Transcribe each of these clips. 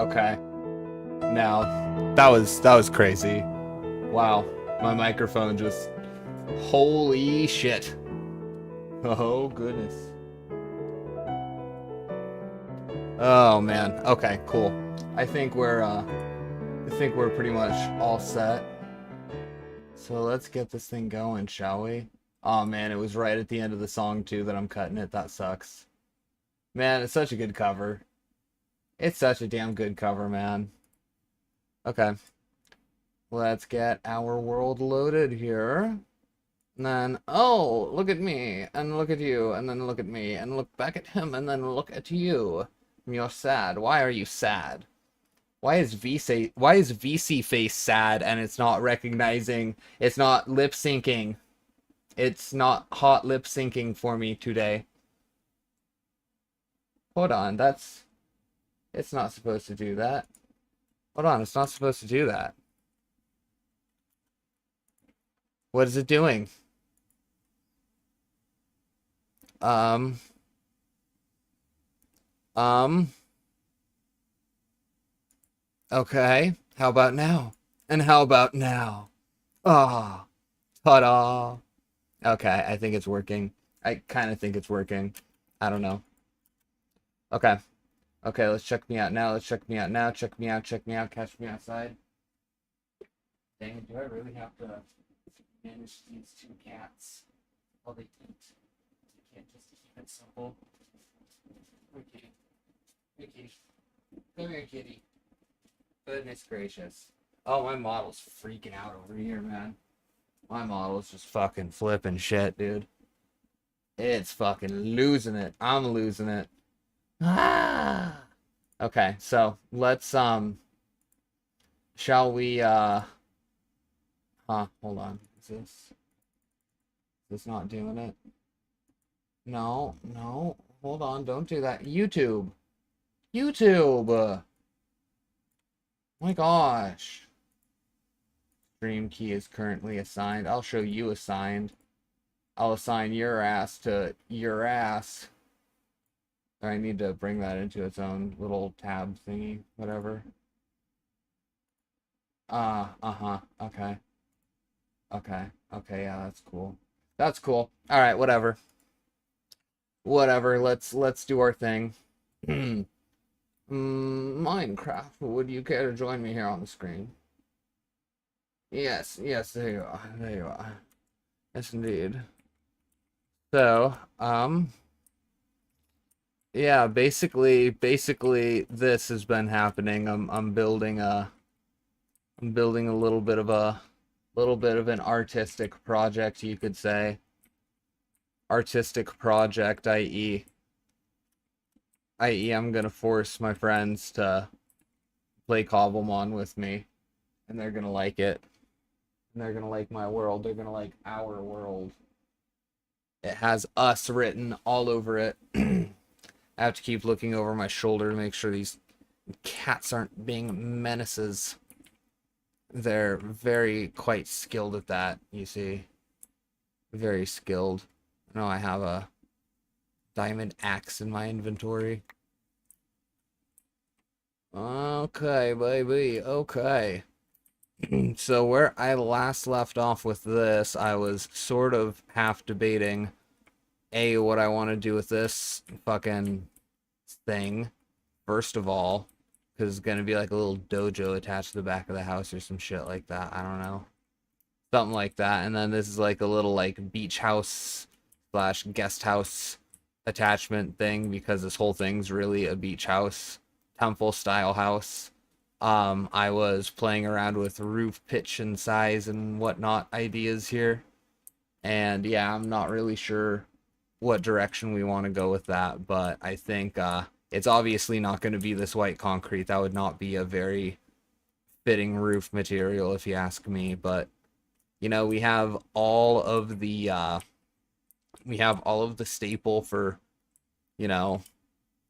Okay. Now, that was crazy. Wow. My microphone just holy shit. Oh goodness. Oh man. Okay, cool. I think we're pretty much all set. So let's get this thing going, shall we? Oh man, it was right at the end of the song too that I'm cutting it. That sucks. Man, it's such a good cover. It's such a damn good cover, man. Okay. Let's get our world loaded here. And then, oh, look at me, and look at you, and then look at me, and look back at him, and then look at you. You're sad. Why are you sad? Why is VC face sad and it's not recognizing, it's not lip syncing. It's not hot lip syncing for me today. Hold on, it's not supposed to do that. Hold on, it's not supposed to do that. What is it doing? Um, um, okay. How about now? And how about now? Ah, ta-da. Okay, I think it's working. I kind of think it's working. I don't know. Okay. Okay, let's check me out now. Let's check me out now. Check me out. Check me out. Catch me outside. Dang it, do I really have to manage these two cats while they eat? I can't just keep it simple. Okay. Okay. Come here, kitty. Goodness gracious. Oh, my model's freaking out over here, man. My model's just fucking flipping shit, dude. It's fucking losing it. I'm losing it. Ah! Okay, so let's shall we hold on. Is this not doing it? No, no. Hold on, don't do that. YouTube. YouTube. My gosh. Stream key is currently assigned. I'll show you assigned. I'll assign your ass to your ass. I need to bring that into its own little tab thingy, whatever. Uh-huh. Okay. Okay. Okay, yeah, that's cool. That's cool. All right, whatever. Whatever. Let's do our thing. Minecraft, would you care to join me here on the screen? Yes, yes, there you are. There you are. Yes, indeed. So, yeah, basically this has been happening. I'm building a little bit of an artistic project, you could say. Artistic project, i.e. I'm gonna force my friends to play Cobblemon with me, and they're gonna like it. And they're gonna like my world. They're gonna like our world. It has us written all over it. I have to keep looking over my shoulder to make sure these cats aren't being menaces. They're very quite skilled at that, you see. Very skilled. No, I have a diamond axe in my inventory. Okay, baby. Okay. So where I last left off with this, I was sort of half debating what I want to do with this fucking thing, first of all, because it's gonna be like a little dojo attached to the back of the house or some shit like that. I don't know. Something like that. And then this is like a little like beach house slash guest house attachment thing because this whole thing's really a beach house, temple style house. I was playing around with roof pitch and size and whatnot ideas here. And yeah, I'm not really sure what direction we want to go with that, but I think it's obviously not going to be this white concrete. That would not be a very fitting roof material if you ask me, but you know, we have all of the staple for, you know,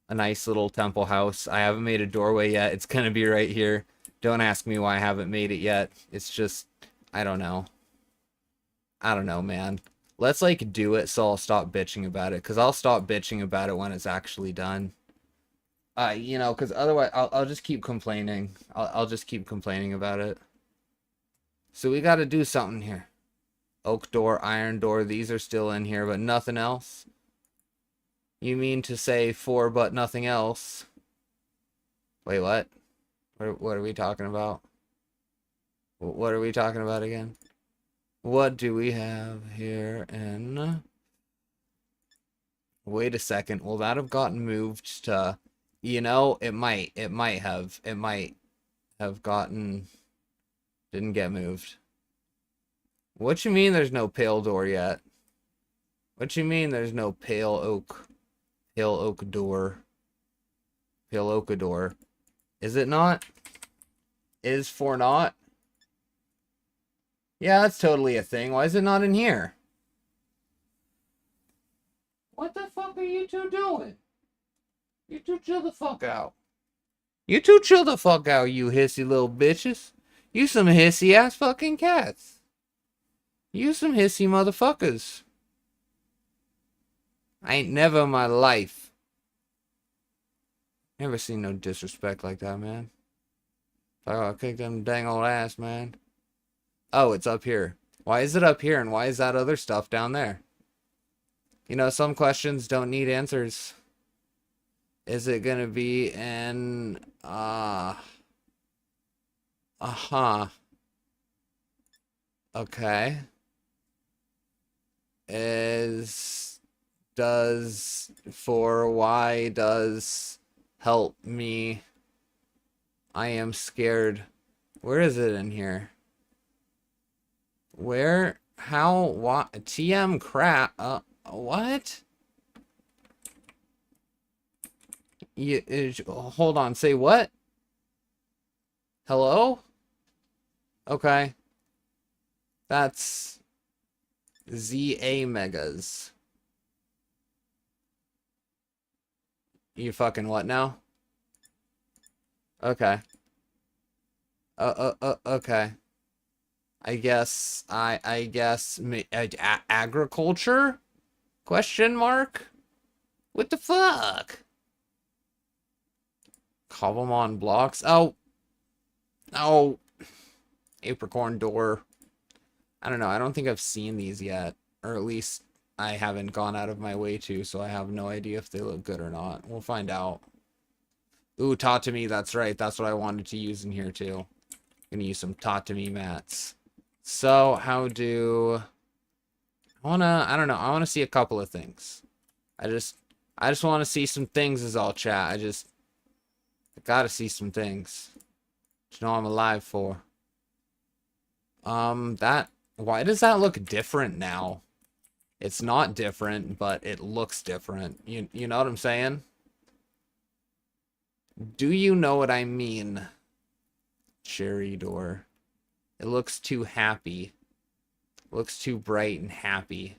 a nice little temple house. I haven't made a doorway yet. It's gonna be right here. Don't ask me why I haven't made it yet. It's just, I don't know. I don't know, man. Let's like do it so I'll stop bitching about it, because I'll stop bitching about it when it's actually done. You know, because otherwise I'll just keep complaining. I'll just keep complaining about it. So we got to do something here. Oak door, iron door, these are still in here, but nothing else? You mean to say 4 but nothing else? Wait, what? What are we talking about? What are we talking about again? What do we have here in... Wait a second. Will that have gotten moved to... You know, it might have gotten... Didn't get moved. What you mean there's no pale door yet? What you mean there's no pale oak door? Pale oak door. Is it not? Is for not? Yeah, that's totally a thing. Why is it not in here? What the fuck are you two doing? You two chill the fuck out. You two chill the fuck out, you hissy little bitches. You some hissy ass fucking cats. You some hissy motherfuckers. I ain't never in my life never seen no disrespect like that, man. I'll kick them dang old ass, man. Oh, it's up here. Why is it up here and why is that other stuff down there? You know, some questions don't need answers. Is it gonna be an okay. Does for why does help me. I am scared. Where is it in here? Where? How? What? TM crap. What? Hold on. Say what? Hello? Okay. That's ZA megas. You fucking what now? Okay. Okay. I guess agriculture? Question mark? What the fuck? Cobblemon blocks. Oh. Apricorn door. I don't know. I don't think I've seen these yet. Or at least I haven't gone out of my way to, so I have no idea if they look good or not. We'll find out. Ooh, Tatami, that's right. That's what I wanted to use in here too. Gonna use some Tatami mats. So, how do... I don't know. I wanna see a couple of things. I just wanna see some things is all, chat. I gotta see some things. You know I'm alive for. Why does that look different now? It's not different, but it looks different. You know what I'm saying? Do you know what I mean? Cherry door. It looks too happy. Looks too bright and happy.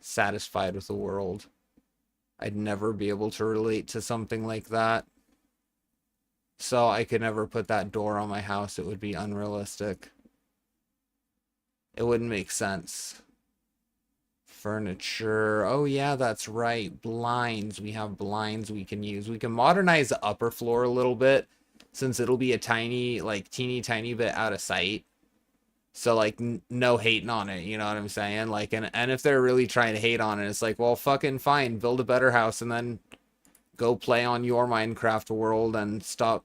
Satisfied with the world. I'd never be able to relate to something like that. So I could never put that door on my house. It would be unrealistic. It wouldn't make sense. Furniture. Oh yeah, that's right. Blinds. We have blinds we can use. We can modernize the upper floor a little bit, since it'll be a tiny, like teeny tiny bit out of sight. So like no hating on it, you know what I'm saying? Like, and if they're really trying to hate on it, it's like, well, fucking fine, build a better house and then go play on your Minecraft world and stop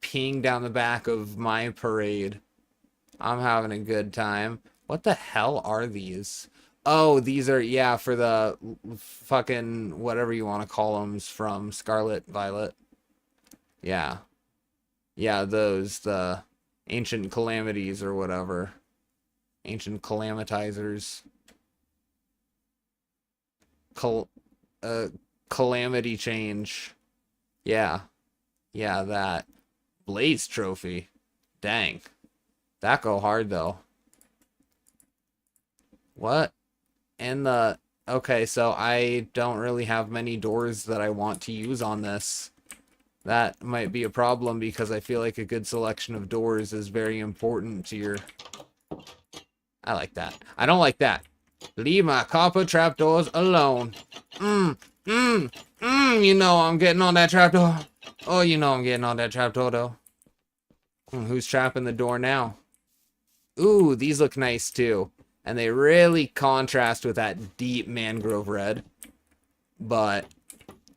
peeing down the back of my parade. I'm having a good time. What the hell are these? Oh, these are, yeah, for the fucking whatever you want to call them from Scarlet Violet. Yeah. Yeah, those, the ancient calamities or whatever. Ancient calamitizers. Calamity change. Yeah. Yeah, that. Blaze trophy. Dang. That go hard, though. What? And the... Okay, so I don't really have many doors that I want to use on this. That might be a problem because I feel like a good selection of doors is very important to your... I like that. I don't like that. Leave my copper trapdoors alone. You know I'm getting on that trapdoor. Oh, you know I'm getting on that trapdoor, though. Who's trapping the door now? Ooh, these look nice, too. And they really contrast with that deep mangrove red. But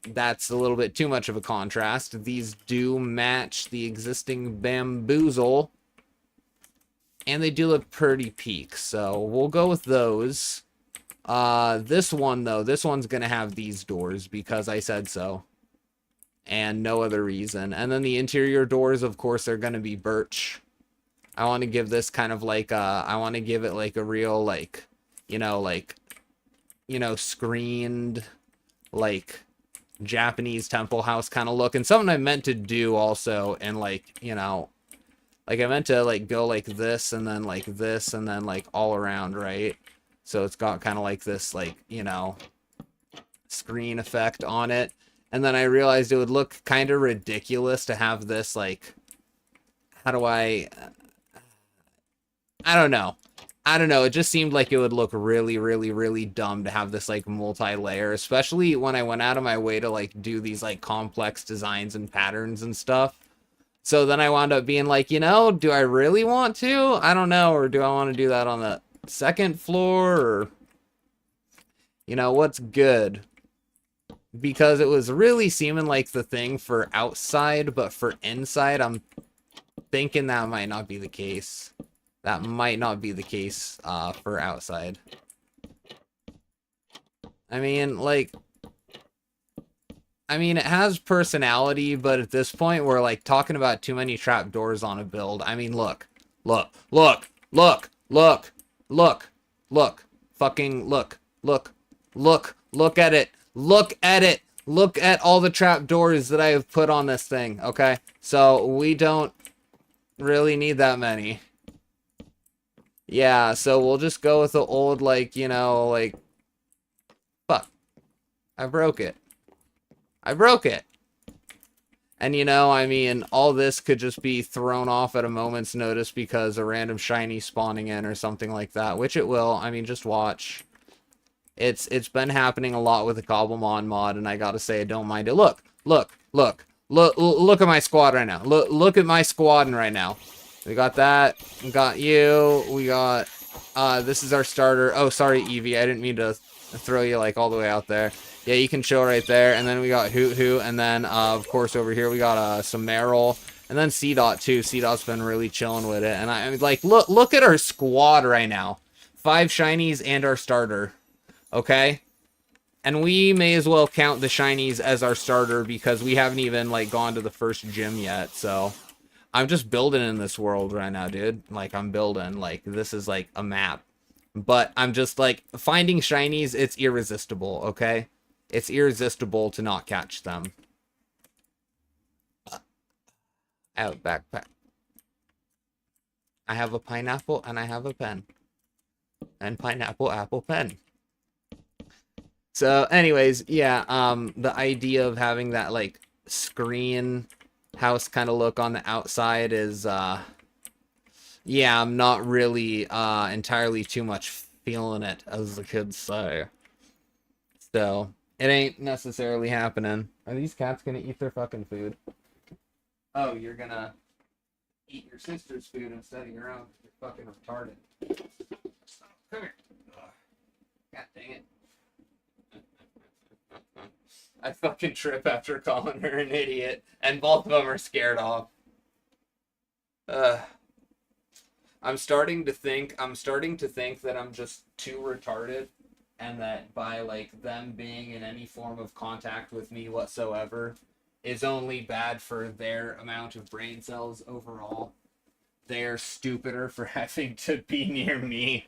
that's a little bit too much of a contrast. These do match the existing bamboozle. And they do look pretty peak, so we'll go with those. This one, though, this one's going to have these doors because I said so. And no other reason. And then the interior doors, of course, are going to be birch. I want to give this kind of like, I want to give it like a real, like, screened, like, Japanese temple house kind of look. And something I meant to do also, and like, like I meant to like go like this and then like this and then like all around, right? So it's got kind of like this like, screen effect on it. And then I realized it would look kind of ridiculous to have this like, how do I don't know. I don't know. It just seemed like it would look really, really, really dumb to have this like multi-layer, especially when I went out of my way to like do these like complex designs and patterns and stuff. So then I wound up being like, do I really want to? I don't know. Or do I want to do that on the second floor? Or, what's good? Because it was really seeming like the thing for outside, but for inside, I'm thinking that might not be the case. That might not be the case for outside. I mean, it has personality, but at this point, we're, like, talking about too many trapdoors on a build. I mean, look. Fucking look. Look at it. Look at it. Look at all the trapdoors that I have put on this thing, okay? So, we don't really need that many. Yeah, so we'll just go with the old, like, fuck. I broke it. And all this could just be thrown off at a moment's notice because a random shiny spawning in or something like that, which it will. Just watch. It's been happening a lot with the Cobblemon mod, and I gotta say, I don't mind it. Look at my squad right now. Look at my squadding right now. We got that. We got you. We got, this is our starter. Oh, sorry, Eevee. I didn't mean to throw you, like, all the way out there. Yeah, you can chill right there. And then we got Hoot Hoot. And then, of course, over here we got, some Meryl. And then C-Dot, too. C-Dot's been really chilling with it. And I mean, like, look at our squad right now. 5 shinies and our starter. Okay? And we may as well count the shinies as our starter because we haven't even, like, gone to the first gym yet, so... I'm just building in this world right now, dude. Like, I'm building. Like, this is, like, a map. But I'm just, like, finding shinies, it's irresistible, okay? It's irresistible to not catch them. Out, backpack. I have a pineapple, and I have a pen. And pineapple, apple, pen. So, anyways, yeah, the idea of having that, like, screen... house kind of look on the outside is yeah, I'm not really entirely too much feeling it, as the kids say. So it ain't necessarily happening. Are these cats gonna eat their fucking food? Oh, you're gonna eat your sister's food instead of your own. You're fucking retarded. Come here. God dang it. I fucking trip after calling her an idiot, and both of them are scared off. I'm starting to think that I'm just too retarded, and that by, like, them being in any form of contact with me whatsoever is only bad for their amount of brain cells overall. They're stupider for having to be near me.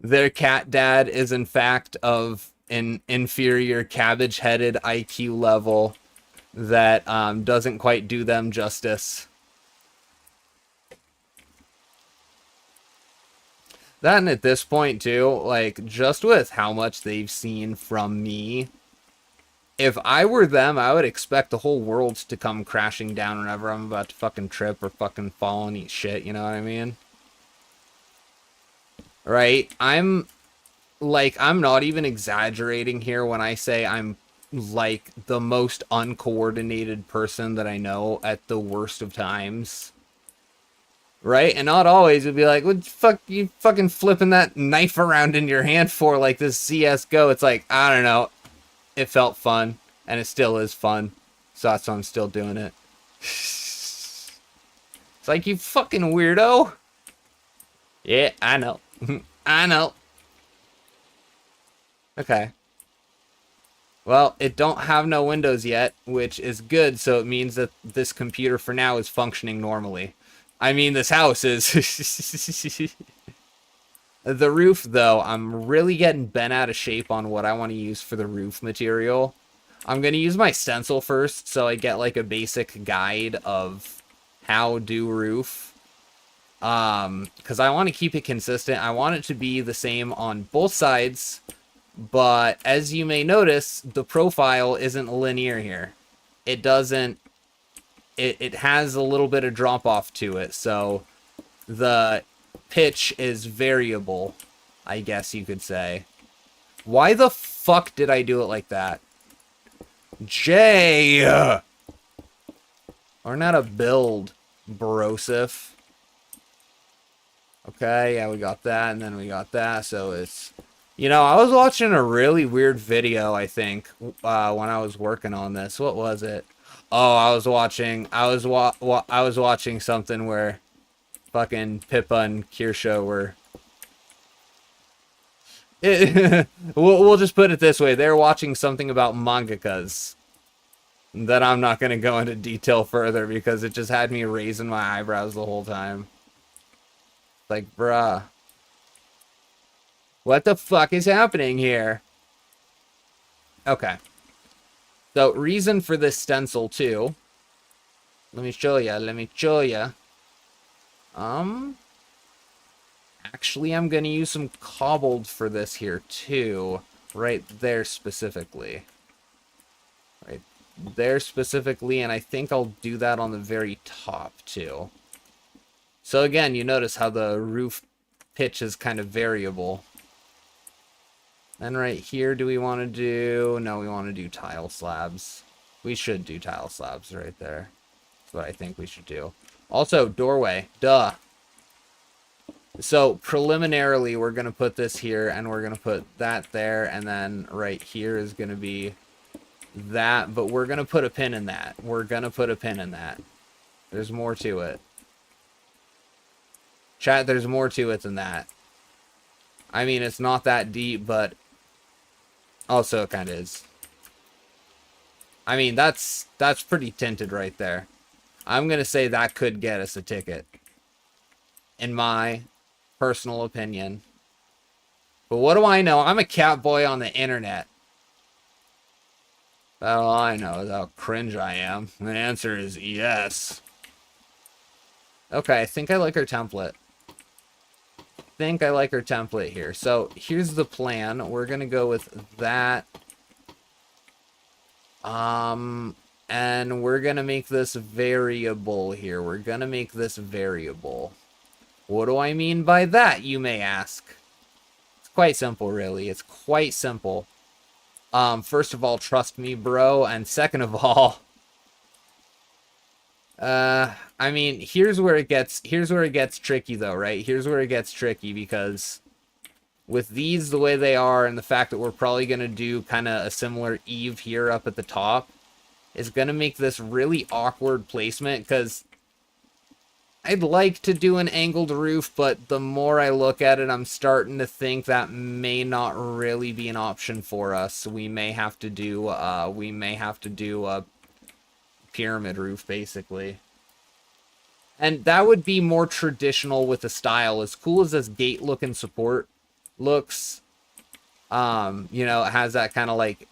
Their cat dad is, in fact, of an inferior cabbage-headed IQ level that doesn't quite do them justice. That, and at this point too, like, just with how much they've seen from me, if I were them, I would expect the whole world to come crashing down whenever I'm about to fucking trip or fucking fall and eat shit, you know what I mean? Right? I'm like, I'm not even exaggerating here when I say I'm like the most uncoordinated person that I know at the worst of times. Right? And not always would be like, what the fuck you fucking flipping that knife around in your hand for like this CSGO? It's like, I don't know. It felt fun. And it still is fun. So that's why I'm still doing it. It's like, you fucking weirdo. Yeah, I know. I know. Okay. Well, it don't have no windows yet, which is good, so it means that this computer for now is functioning normally. I mean, this house is... The roof, though, I'm really getting bent out of shape on what I want to use for the roof material. I'm going to use my stencil first, so I get, like, a basic guide of how do roof. Because I want to keep it consistent. I want it to be the same on both sides, but as you may notice, the profile isn't linear here. It doesn't... It has a little bit of drop-off to it, so the pitch is variable, I guess you could say. Why the fuck did I do it like that? Jay! Or not a build, Brosif. Okay, yeah, we got that, and then we got that, so it's... You know, I was watching a really weird video, I think, when I was working on this. What was it? Oh, I was watching something where fucking Pippa and Kirsha were... we'll just put it this way. They're watching something about mangakas that I'm not going to go into detail further because it just had me raising my eyebrows the whole time. Like, bruh. What the fuck is happening here? Okay. So, reason for this stencil, too. Let me show ya. Actually, I'm going to use some cobbled for this here, too. Right there, specifically. Right there, specifically, and I think I'll do that on the very top, too. So, again, you notice how the roof pitch is kind of variable. Then right here, do we want to do... No, we want to do tile slabs. We should do tile slabs right there. That's what I think we should do. Also, doorway. Duh. So, preliminarily, we're going to put this here, and we're going to put that there, and then right here is going to be that, but we're going to put a pin in that. We're going to put a pin in that. There's more to it. Chat, there's more to it than that. I mean, it's not that deep, but also it kind of is. I mean, that's pretty tinted right there. I'm going to say that could get us a ticket. In my personal opinion. But what do I know? I'm a cat boy on the internet. All I know is how cringe I am. The answer is yes. Okay, I think I like our template. Here. So here's the plan. We're gonna go with that. And we're gonna make this variable here. What do I mean by that, you may ask? It's quite simple, really. It's quite simple. First of all, trust me, bro. And second of all, I mean, here's where it gets tricky, though, right? Here's where it gets tricky, because with these the way they are, and the fact that we're probably going to do kind of a similar eave here up at the top, is going to make this really awkward placement, because I'd like to do an angled roof, but the more I look at it, I'm starting to think that may not really be an option for us. We may have to do a pyramid roof, basically. And that would be more traditional with the style. As cool as this gate look and support looks, you know, it has that kind of like,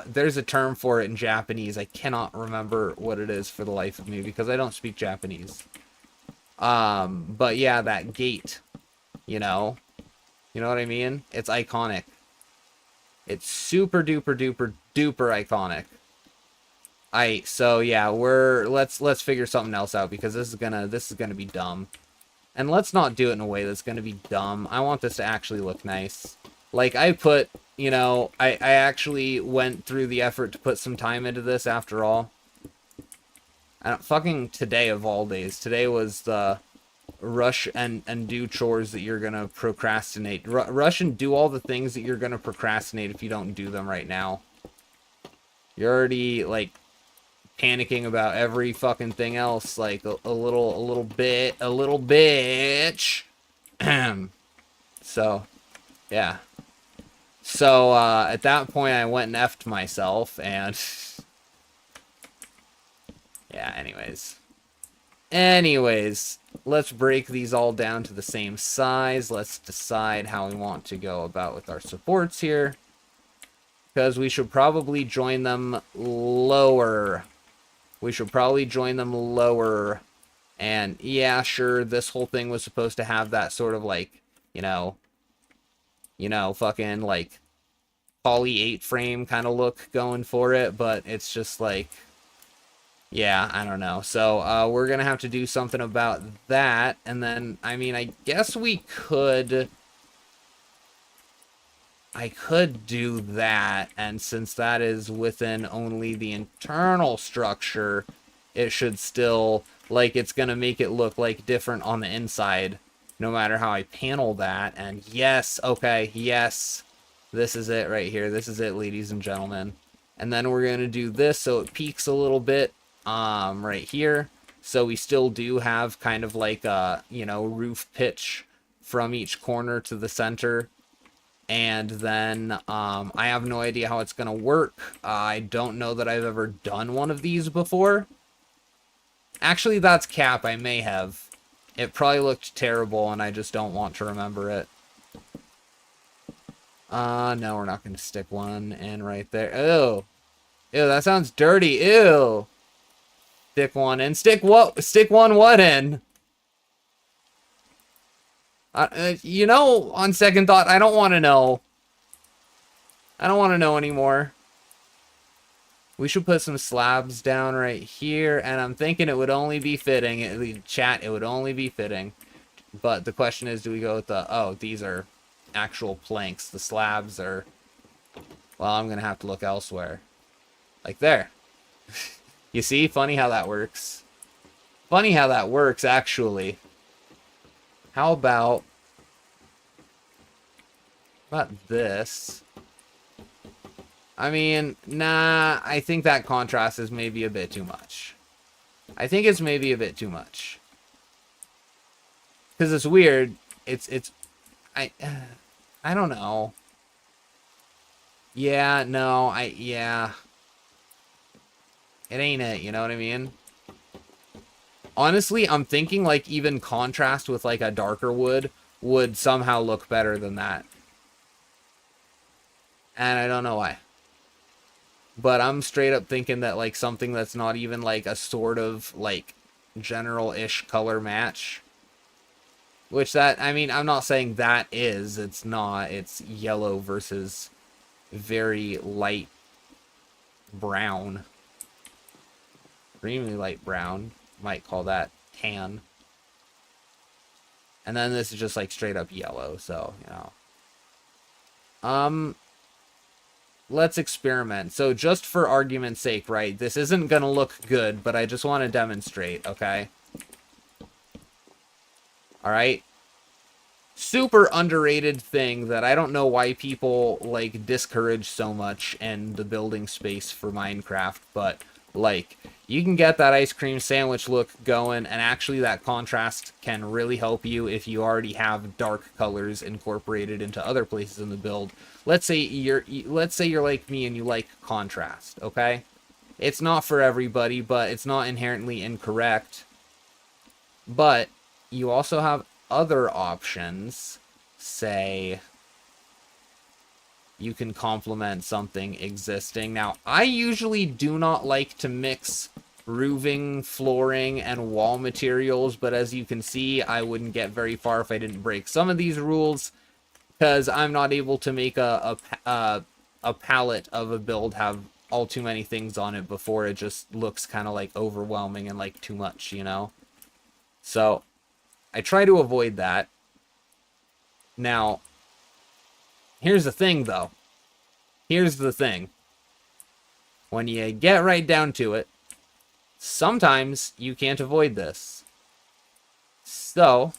there's a term for it in Japanese. I cannot remember what it is for the life of me because I don't speak Japanese. But yeah, that gate, you know what I mean? It's iconic. It's super duper duper duper iconic. So yeah, let's figure something else out, because this is gonna be dumb. And let's not do it in a way that's gonna be dumb. I want this to actually look nice. Like, I put, you know, I actually went through the effort to put some time into this after all. Fucking today of all days. Today was the rush and do chores that you're gonna procrastinate. Rush and do all the things that you're gonna procrastinate if you don't do them right now. You're already, like, panicking about every fucking thing else, like a little bitch. So, yeah. So, at that point, I went and effed myself, and... yeah, anyways, let's break these all down to the same size. Let's decide how we want to go about with our supports here. Because we should probably join them lower. And yeah, sure, this whole thing was supposed to have that sort of like, you know, fucking like poly 8 frame kind of look going for it, but it's just like, yeah, I don't know. So we're gonna have to do something about that, and then I mean, I guess I could do that, and since that is within only the internal structure, it should still, like, it's gonna make it look, like, different on the inside, no matter how I panel that, and yes, okay, yes, this is it right here, this is it, ladies and gentlemen, and then we're gonna do this so it peaks a little bit, right here, so we still do have kind of like a, you know, roof pitch from each corner to the center. And then, I have no idea how it's gonna work. I don't know that I've ever done one of these before. Actually, that's cap. I may have. It probably looked terrible, and I just don't want to remember it. No, we're not gonna stick one in right there. Ew. Ew, that sounds dirty. Ew. Stick one in. Stick one what in? You know, on second thought, I don't want to know. I don't want to know anymore. We should put some slabs down right here, and I'm thinking it would only be fitting. It would only be fitting. But the question is, do we go with the... oh, these are actual planks. The slabs are... well, I'm going to have to look elsewhere. Like there. You see? Funny how that works. Funny how that works, actually. How about this? I mean, nah, I think that contrast is maybe a bit too much. I think it's maybe a bit too much. Because it's weird. I don't know. Yeah, no, yeah. It ain't it, you know what I mean? Honestly, I'm thinking like even contrast with like a darker wood would somehow look better than that. And I don't know why. But I'm straight up thinking that like something that's not even like a sort of like general-ish color match. Which that, I mean, I'm not saying that is. It's not. It's yellow versus very light brown. Extremely light brown. Might call that tan. And then this is just like straight up yellow, so, you know. Let's experiment. So just for argument's sake, right? This isn't gonna look good, but I just want to demonstrate, okay? Alright? Super underrated thing that I don't know why people, like, discourage so much in the building space for Minecraft, but, like, you can get that ice cream sandwich look going, and actually that contrast can really help you if you already have dark colors incorporated into other places in the build. Let's say you're like me and you like contrast, okay? It's not for everybody, but it's not inherently incorrect. But you also have other options. Say you can complement something existing. Now, I usually do not like to mix roofing, flooring, and wall materials, but as you can see, I wouldn't get very far if I didn't break some of these rules, because I'm not able to make a palette of a build have all too many things on it before it just looks kind of like overwhelming and like too much, you know? So, I try to avoid that. Now, Here's the thing, though. Here's the thing. When you get right down to it, sometimes you can't avoid this. So,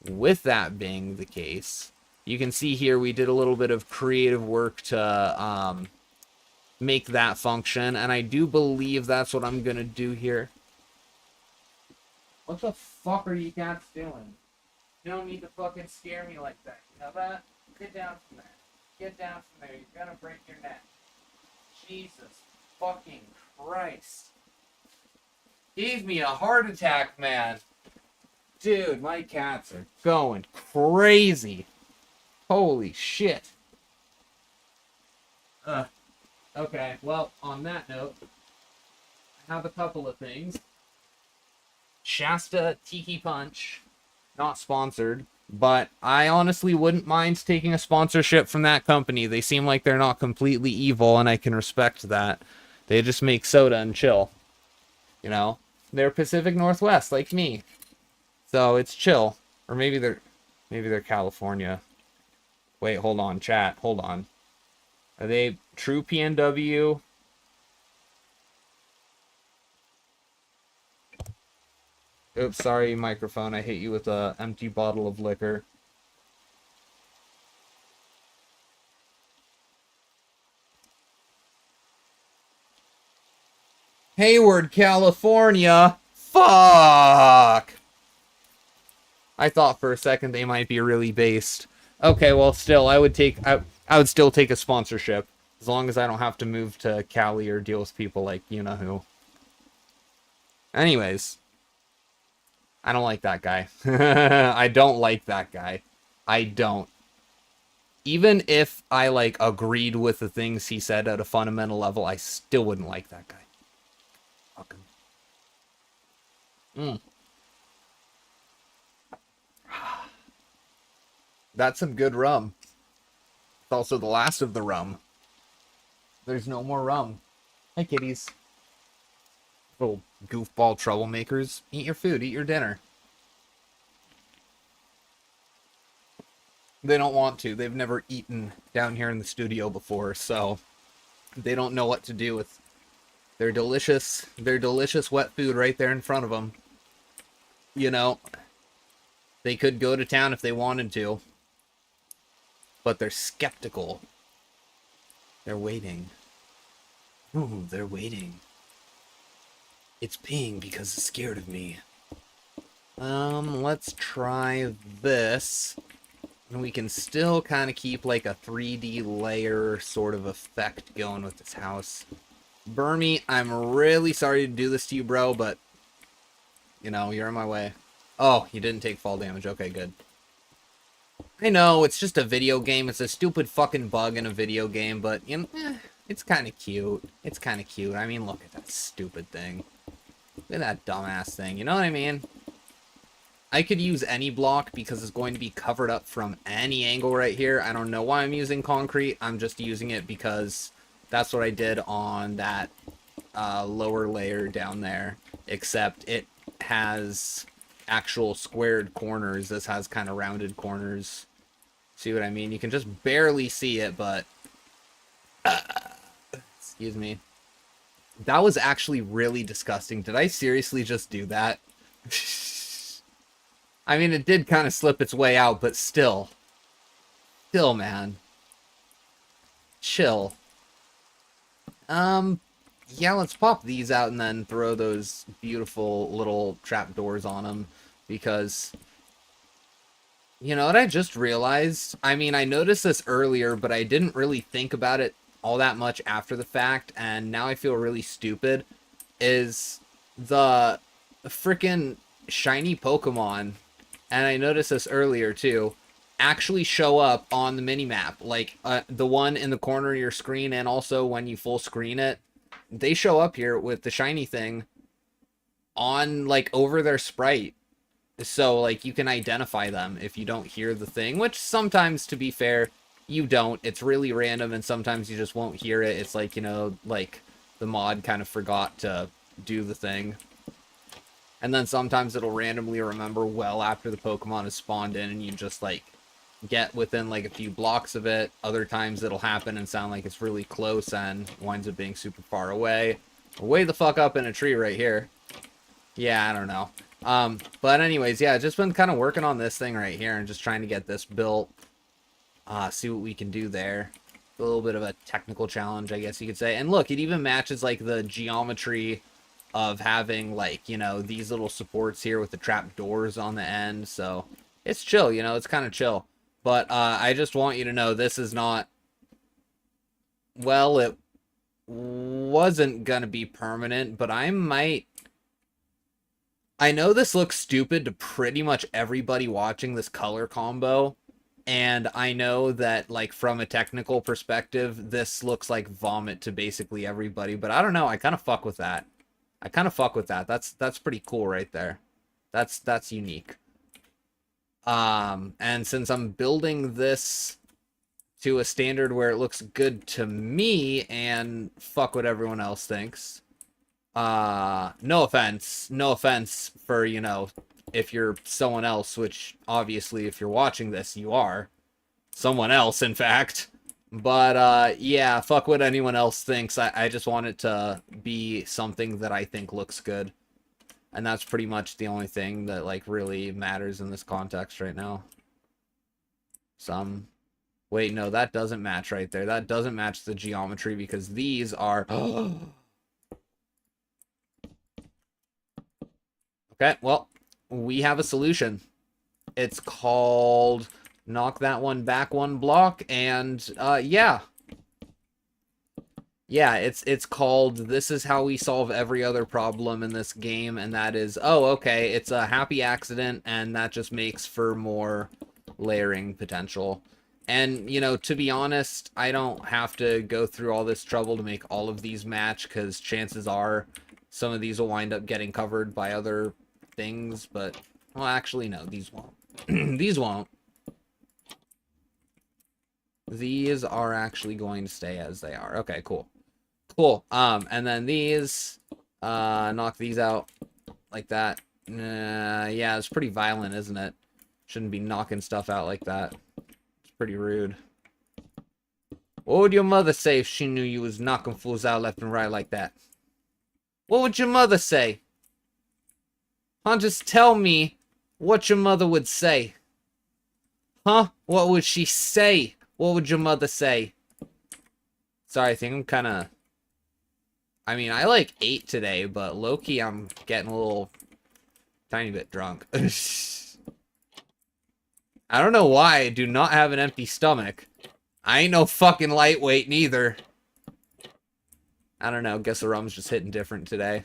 with that being the case, you can see here we did a little bit of creative work to make that function, and I do believe that's what I'm gonna do here. What the fuck are you cats doing? You don't need to fucking scare me like that. You know that? Get down from there. Get down from there. You're gonna break your neck. Jesus fucking Christ. Gave me a heart attack, man. Dude, my cats are going crazy. Holy shit. Okay, well, on that note, I have a couple of things. Shasta Tiki Punch, not sponsored, but I honestly wouldn't mind taking a sponsorship from that company. They seem like they're not completely evil, and I can respect that. They just make soda and chill. You know? They're Pacific Northwest, like me. So it's chill. Or maybe they're California. Wait, hold on, chat. Hold on. Are they true PNW? Oops, sorry, microphone. I hit you with a empty bottle of liquor. Hayward, California. Fuck! I thought for a second they might be really based. Okay, well, still, I would still take a sponsorship. As long as I don't have to move to Cali or deal with people like you-know-who. Anyways. I don't like that guy. I don't like that guy. I don't. Even if I, like, agreed with the things he said at a fundamental level, I still wouldn't like that guy. Fuck him. That's some good rum. It's also the last of the rum. There's no more rum. Hi, kitties. Little goofball troublemakers. Eat your food. Eat your dinner. They don't want to. They've never eaten down here in the studio before, so they don't know what to do with their delicious wet food right there in front of them. You know, they could go to town if they wanted to, but they're skeptical. They're waiting. Ooh, they're waiting. It's peeing because it's scared of me. Let's try this. And we can still kind of keep like a 3D layer sort of effect going with this house. Burmy, I'm really sorry to do this to you, bro, but, you know, you're in my way. Oh, you didn't take fall damage. Okay, good. I know, it's just a video game. It's a stupid fucking bug in a video game, but, you know, it's kind of cute. It's kind of cute. I mean, look at that stupid thing. Look at that dumbass thing. You know what I mean? I could use any block because it's going to be covered up from any angle right here. I don't know why I'm using concrete. I'm just using it because that's what I did on that lower layer down there. Except it has actual squared corners. This has kind of rounded corners. See what I mean? You can just barely see it, but... excuse me. That was actually really disgusting. Did I seriously just do that? I mean, it did kind of slip its way out, but still. Still, man. Chill. Yeah, let's pop these out and then throw those beautiful little trapdoors on them. Because, you know what I just realized? I mean, I noticed this earlier, but I didn't really think about it all that much after the fact, and now I feel really stupid, is the frickin' shiny Pokemon, and I noticed this earlier too, actually show up on the minimap. Like, the one in the corner of your screen, and also when you full screen it, they show up here with the shiny thing on, like, over their sprite. So, like, you can identify them if you don't hear the thing, which sometimes, to be fair, you don't. It's really random, and sometimes you just won't hear it. It's like, you know, like, the mod kind of forgot to do the thing. And then sometimes it'll randomly remember well after the Pokemon is spawned in, and you just, like, get within like a few blocks of it. Other times it'll happen and sound like it's really close and winds up being super far away. Way the fuck up in a tree right here. Yeah, I don't know. But anyways, yeah, just been kind of working on this thing right here and just trying to get this built. See what we can do there. A little bit of a technical challenge, I guess you could say. And look, it even matches like the geometry of having like, you know, these little supports here with the trap doors on the end. So it's chill, you know, it's kind of chill. But I just want you to know this is not, well, it wasn't gonna be permanent, but I know this looks stupid to pretty much everybody watching this color combo. And I know that, like, from a technical perspective, this looks like vomit to basically everybody. But I don't know. I kind of fuck with that. I kind of fuck with that. That's pretty cool right there. That's unique. And since I'm building this to a standard where it looks good to me and fuck what everyone else thinks. No offense for, you know, if you're someone else, which obviously if you're watching this, you are someone else, in fact. But yeah, fuck what anyone else thinks. I just want it to be something that I think looks good. And that's pretty much the only thing that, like, really matters in this context right now. Wait, no, that doesn't match right there. That doesn't match the geometry because these are... Okay, well, we have a solution. It's called knock that one back one block, and yeah. Yeah, it's called this is how we solve every other problem in this game, and that is, oh, okay, it's a happy accident, and that just makes for more layering potential. And, you know, to be honest, I don't have to go through all this trouble to make all of these match, because chances are some of these will wind up getting covered by other things, but, well, actually, no, these won't. These won't. These are actually going to stay as they are. Okay, cool. Cool. And then these, knock these out like that. Yeah, it's pretty violent, isn't it? Shouldn't be knocking stuff out like that. It's pretty rude. What would your mother say if she knew you was knocking fools out left and right like that? What would your mother say? Huh? Just tell me what your mother would say. Huh? What would she say? What would your mother say? Sorry, I think I'm kind of... I mean, I like ate today, but low-key I'm getting a little... tiny bit drunk. I don't know why I do not have an empty stomach. I ain't no fucking lightweight neither. I don't know, guess the rum's just hitting different today.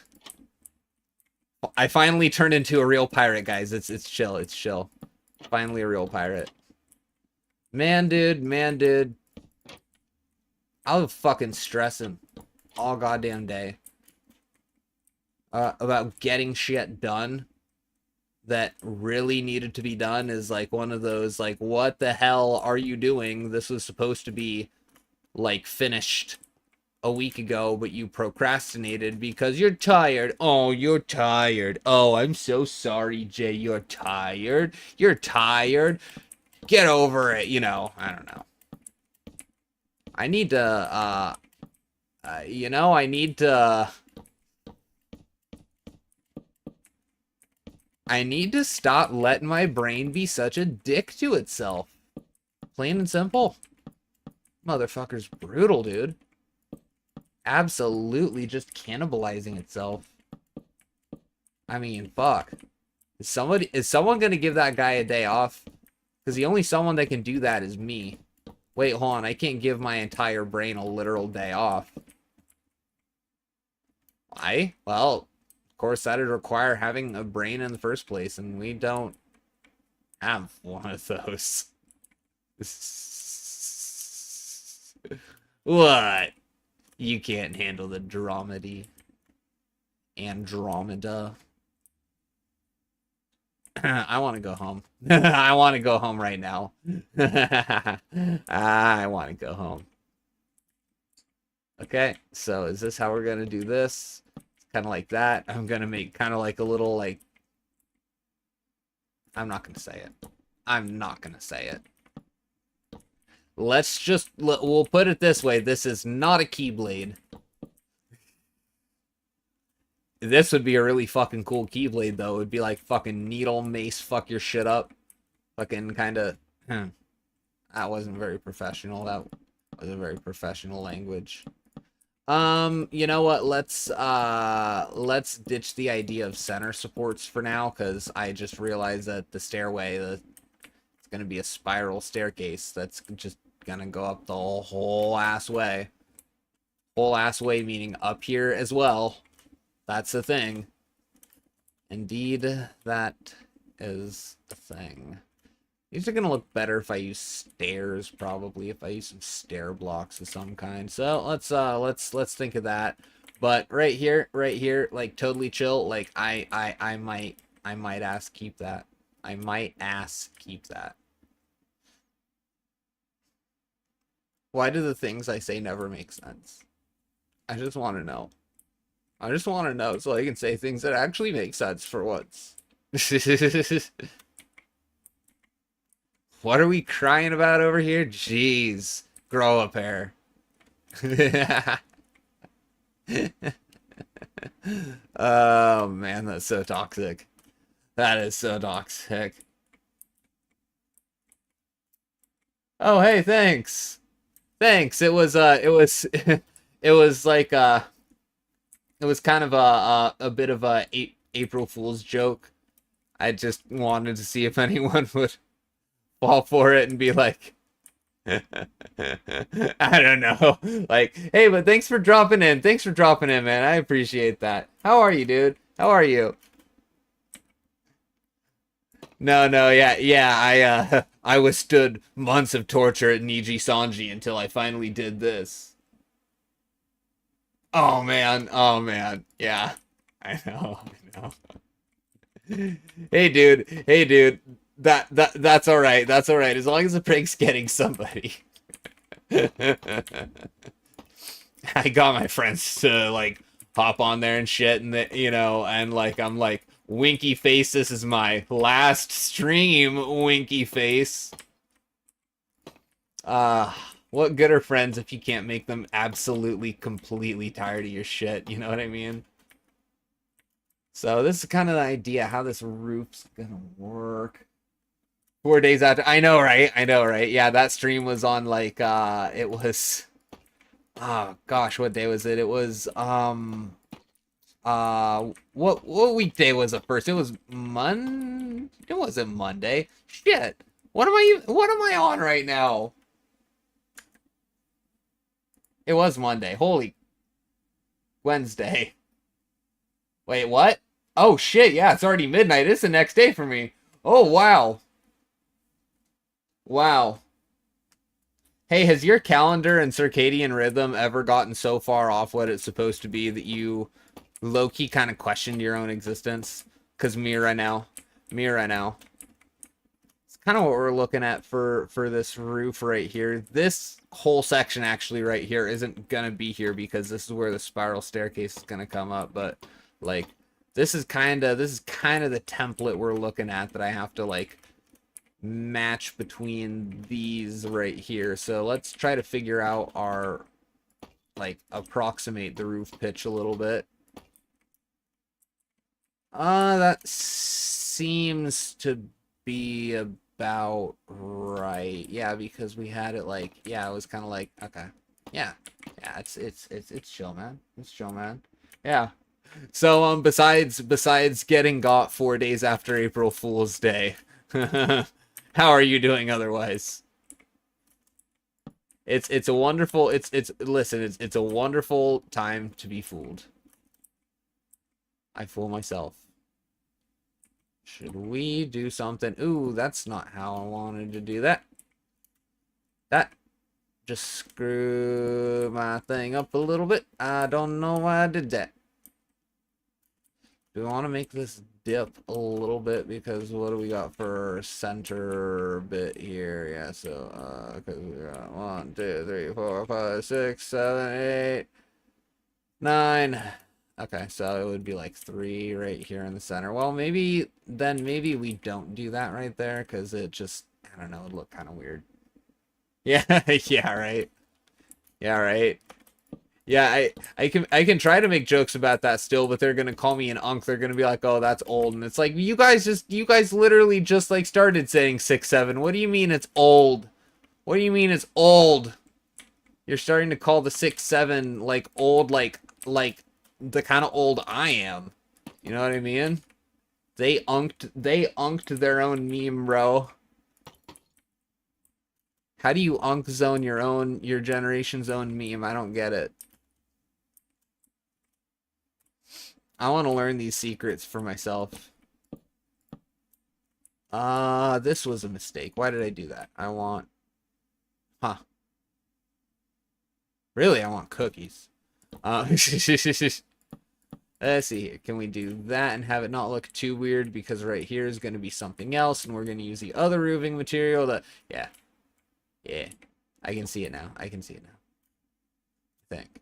I finally turned into a real pirate, guys. It's chill, it's chill. Finally a real pirate. Man, dude. I was fucking stressing all goddamn day about getting shit done that really needed to be done. Is like one of those, like, what the hell are you doing? This was supposed to be, like, finished a week ago, but you procrastinated because you're tired. Oh, you're tired. Oh, I'm so sorry, Jay. You're tired. You're tired. Get over it. You know, I don't know. I need to, you know, I need to stop letting my brain be such a dick to itself. Plain and simple. Motherfucker's brutal, dude. Absolutely just cannibalizing itself. I mean, fuck. Is someone gonna give that guy a day off? Because the only someone that can do that is me. Wait, hold on. I can't give my entire brain a literal day off. Why? Well, of course, that'd require having a brain in the first place, and we don't have one of those. What? You can't handle the dramedy. Andromeda. I want to go home. I want to go home right now. I want to go home. Okay, so is this how we're going to do this? It's kind of like that. I'm going to make kind of like a little, like... I'm not going to say it. I'm not going to say it. we'll put it this way. This is not a Keyblade. This would be a really fucking cool Keyblade, though. It would be like fucking needle mace, fuck your shit up. Fucking kind of... That wasn't very professional. That was a very professional language. You know what? Let's ditch the idea of center supports for now, because I just realized that the stairway, it's gonna be a spiral staircase that's just gonna go up the whole ass way. Whole ass way meaning up here as well. That's the thing. Indeed, that is the thing. These are gonna look better if I use stairs, probably, if I use some stair blocks of some kind. So let's think of that. But right here, like totally chill. Like I might ask keep that. I might ask keep that. Why do the things I say never make sense? I just want to know. I just want to know so I can say things that actually make sense for once. What are we crying about over here? Jeez. Grow a pair. Oh, man, that's so toxic. That is so toxic. Oh, hey, thanks. Thanks. It was it was like, it was kind of a bit of a April Fool's joke. I just wanted to see if anyone would fall for it and be like, I don't know. Like, hey, but thanks for dropping in. Thanks for dropping in, man. I appreciate that. How are you, dude? How are you? No, yeah. I withstood months of torture at Niji Sanji until I finally did this. Oh man. Yeah. I know. Hey dude. That's all right. That's all right. As long as the prank's getting somebody. I got my friends to like hop on there and shit, and and like I'm like, winky face. This is my last stream, winky face. What good are friends if you can't make them absolutely, completely tired of your shit? You know what I mean? So this is kind of the idea how this roof's gonna work. 4 days after, I know, right? Yeah, that stream was on like, it was, oh gosh, what day was it? It was, what weekday was it first? It was it wasn't Monday. Shit. What am I on right now? It was Monday. Holy Wednesday. Wait, what? Oh shit, yeah, it's already midnight. It's the next day for me. Oh wow. Wow. Hey, has your calendar and circadian rhythm ever gotten so far off what it's supposed to be that you low-key kind of questioned your own existence? Because me right now. It's kind of what we're looking at for this roof right here. This whole section actually right here isn't gonna be here because this is where the spiral staircase is gonna come up, but like this is kind of the template we're looking at that I have to like match between these right here. So let's try to figure out our like approximate the roof pitch a little bit. That seems to be about right. Yeah, because we had it like, yeah, it was kind of like, okay. Yeah. Yeah, it's chill, man. It's chill, man. Yeah. So besides getting got 4 days after April Fool's Day, how are you doing otherwise? It's a wonderful listen, it's a wonderful time to be fooled. I fool myself. Should we do something? Ooh, that's not how I wanted to do that. That just screw my thing up a little bit. I don't know why I did that. Do we want to make this dip a little bit? Because what do we got for center bit here? Yeah, so, because we got 1, 2, 3, 4, 5, 6, 7, 8, 9. Okay, so it would be like 3 right here in the center. Well, maybe we don't do that right there because it just, I don't know, it would look kind of weird. Yeah, yeah, right. Yeah, right. Yeah, I can try to make jokes about that still, but they're gonna call me an unk. They're gonna be like, "Oh, that's old," and it's like you guys literally just like started saying 6'7". What do you mean it's old? What do you mean it's old? You're starting to call the 6'7" like old, like the kind of old I am. You know what I mean? They unked their own meme, bro. How do you unk zone your generation's own meme? I don't get it. I want to learn these secrets for myself. This was a mistake. Why did I do that? I want, huh? Really, I want cookies. Let's see here. Can we do that and have it not look too weird? Because right here is going to be something else, and we're going to use the other roofing material. Yeah, yeah. I can see it now. I can see it now. I think.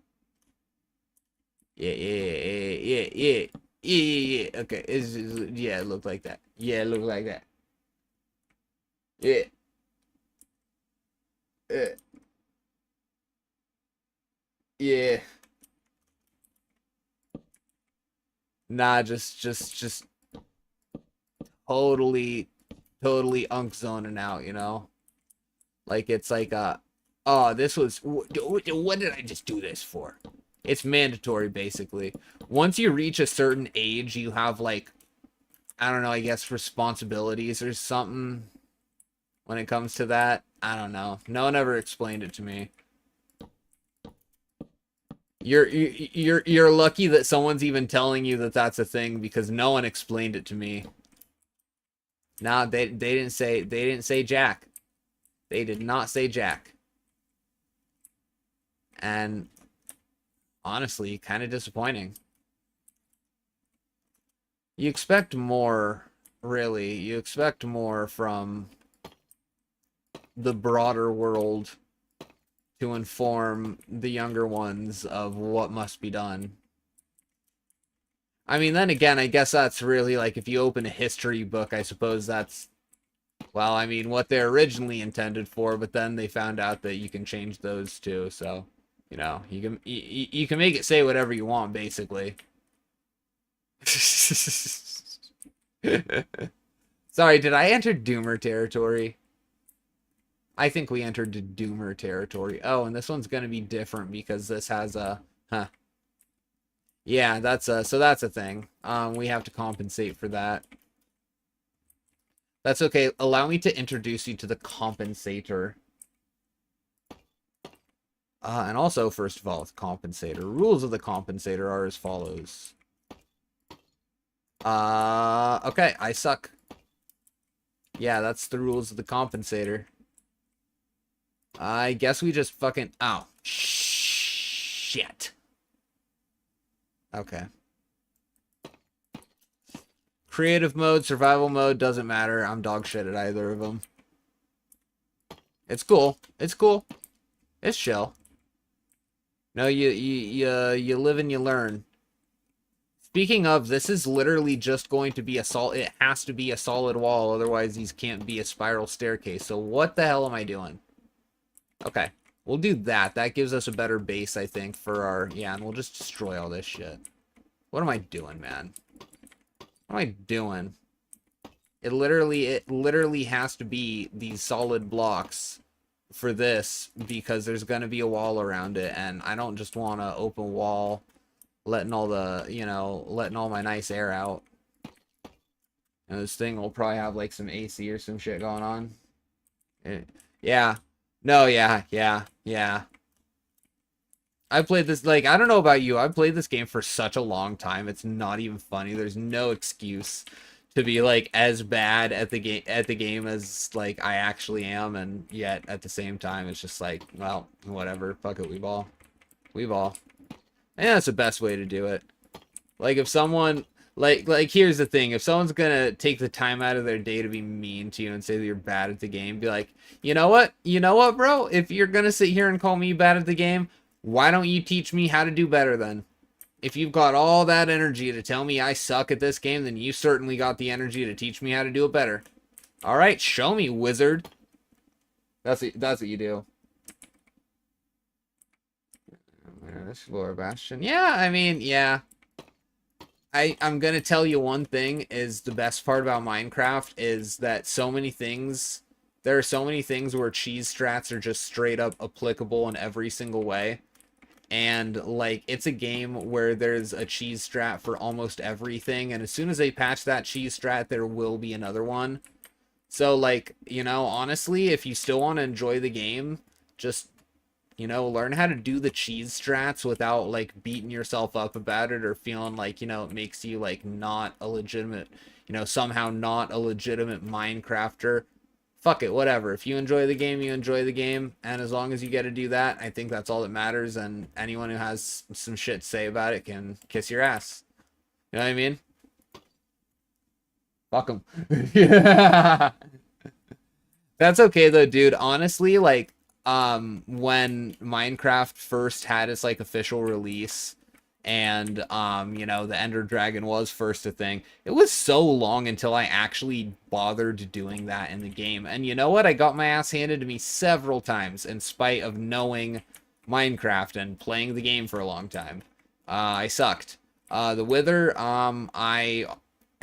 Yeah, yeah, yeah, yeah, yeah, yeah, yeah. Okay, yeah, it looked like that. Yeah, it looked like that. Yeah. Yeah. Yeah. Nah, just totally, totally unk zoning out, you know? Like, it's like, oh, this was, what did I just do this for? It's mandatory, basically. Once you reach a certain age, you have, like, I don't know, I guess responsibilities or something when it comes to that. I don't know. No one ever explained it to me. You're lucky that someone's even telling you that that's a thing because no one explained it to me. Nah, they didn't say Jack. They did not say Jack. And honestly, kind of disappointing. You expect more, really. You expect more from the broader world to inform the younger ones of what must be done. I mean, then again, I guess that's really like if you open a history book, I suppose that's, well, I mean, what they're originally intended for, but then they found out that you can change those too. So, you know, you can make it say whatever you want, basically. Sorry, did I enter Doomer territory? I think we entered Doomer territory. Oh, and this one's going to be different because this has a, huh. Yeah, so that's a thing. We have to compensate for that. That's okay. Allow me to introduce you to the compensator. And also, first of all, the compensator. Rules of the compensator are as follows. Okay, I suck. Yeah, that's the rules of the compensator. I guess we just fucking, oh, shit. Okay. Creative mode, survival mode, doesn't matter. I'm dog shit at either of them. It's cool. It's cool. It's chill. No, you live and you learn. Speaking of, this is literally just going to be a solid, it has to be a solid wall, otherwise these can't be a spiral staircase. So what the hell am I doing? Okay, we'll do that. That gives us a better base, I think, for our, yeah, and we'll just destroy all this shit. What am I doing, man? What am I doing? It literally has to be these solid blocks for this because there's gonna be a wall around it, and I don't just want to open wall, letting all the, you know, letting all my nice air out. And this thing will probably have like some AC or some shit going on. Yeah. No, yeah. I played this, like, I don't know about you. I've played this game for such a long time. It's not even funny. There's no excuse to be like as bad at the game as like I actually am, and yet at the same time it's just like, well, whatever. Fuck it, we ball. We ball. And that's the best way to do it. Like if someone like here's the thing, if someone's gonna take the time out of their day to be mean to you and say that you're bad at the game, be like, you know what? You know what, bro? If you're gonna sit here and call me bad at the game, why don't you teach me how to do better then? If you've got all that energy to tell me I suck at this game, then you certainly got the energy to teach me how to do it better. All right, show me, wizard. That's what you do. Explore Bastion. Yeah, I mean, yeah. I'm gonna tell you one thing is the best part about Minecraft is that there are so many things where cheese strats are just straight up applicable in every single way. And like it's a game where there's a cheese strat for almost everything, and as soon as they patch that cheese strat, there will be another one. So like, you know, honestly, if you still want to enjoy the game, just learn how to do the cheese strats without like beating yourself up about it or feeling like, it makes you like not a legitimate, somehow not a legitimate Minecrafter. Fuck it, whatever. If you enjoy the game, you enjoy the game, and as long as you get to do that, I think that's all that matters, and anyone who has some shit to say about it can kiss your ass. You know what I mean? Fuck them. Yeah. That's okay though, dude. Honestly, like, when Minecraft first had its like official release, and the Ender Dragon was first a thing, it was so long until I actually bothered doing that in the game. And you know what? I got my ass handed to me several times in spite of knowing Minecraft and playing the game for a long time. I sucked. The Wither, I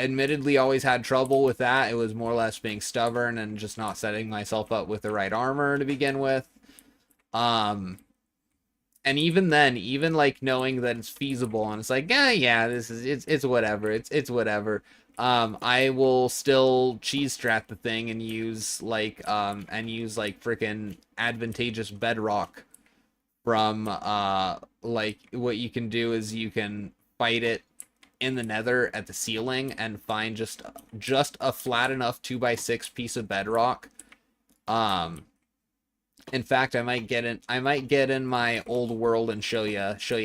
admittedly always had trouble with that. It was more or less being stubborn and just not setting myself up with the right armor to begin with. And even then, even like knowing that it's feasible and it's like, yeah, it's whatever. It's whatever. I will still cheese strat the thing and use like freaking advantageous bedrock from like what you can do is you can fight it in the nether at the ceiling and find just a flat enough 2x6 piece of bedrock. In fact, I might get in my old world and show you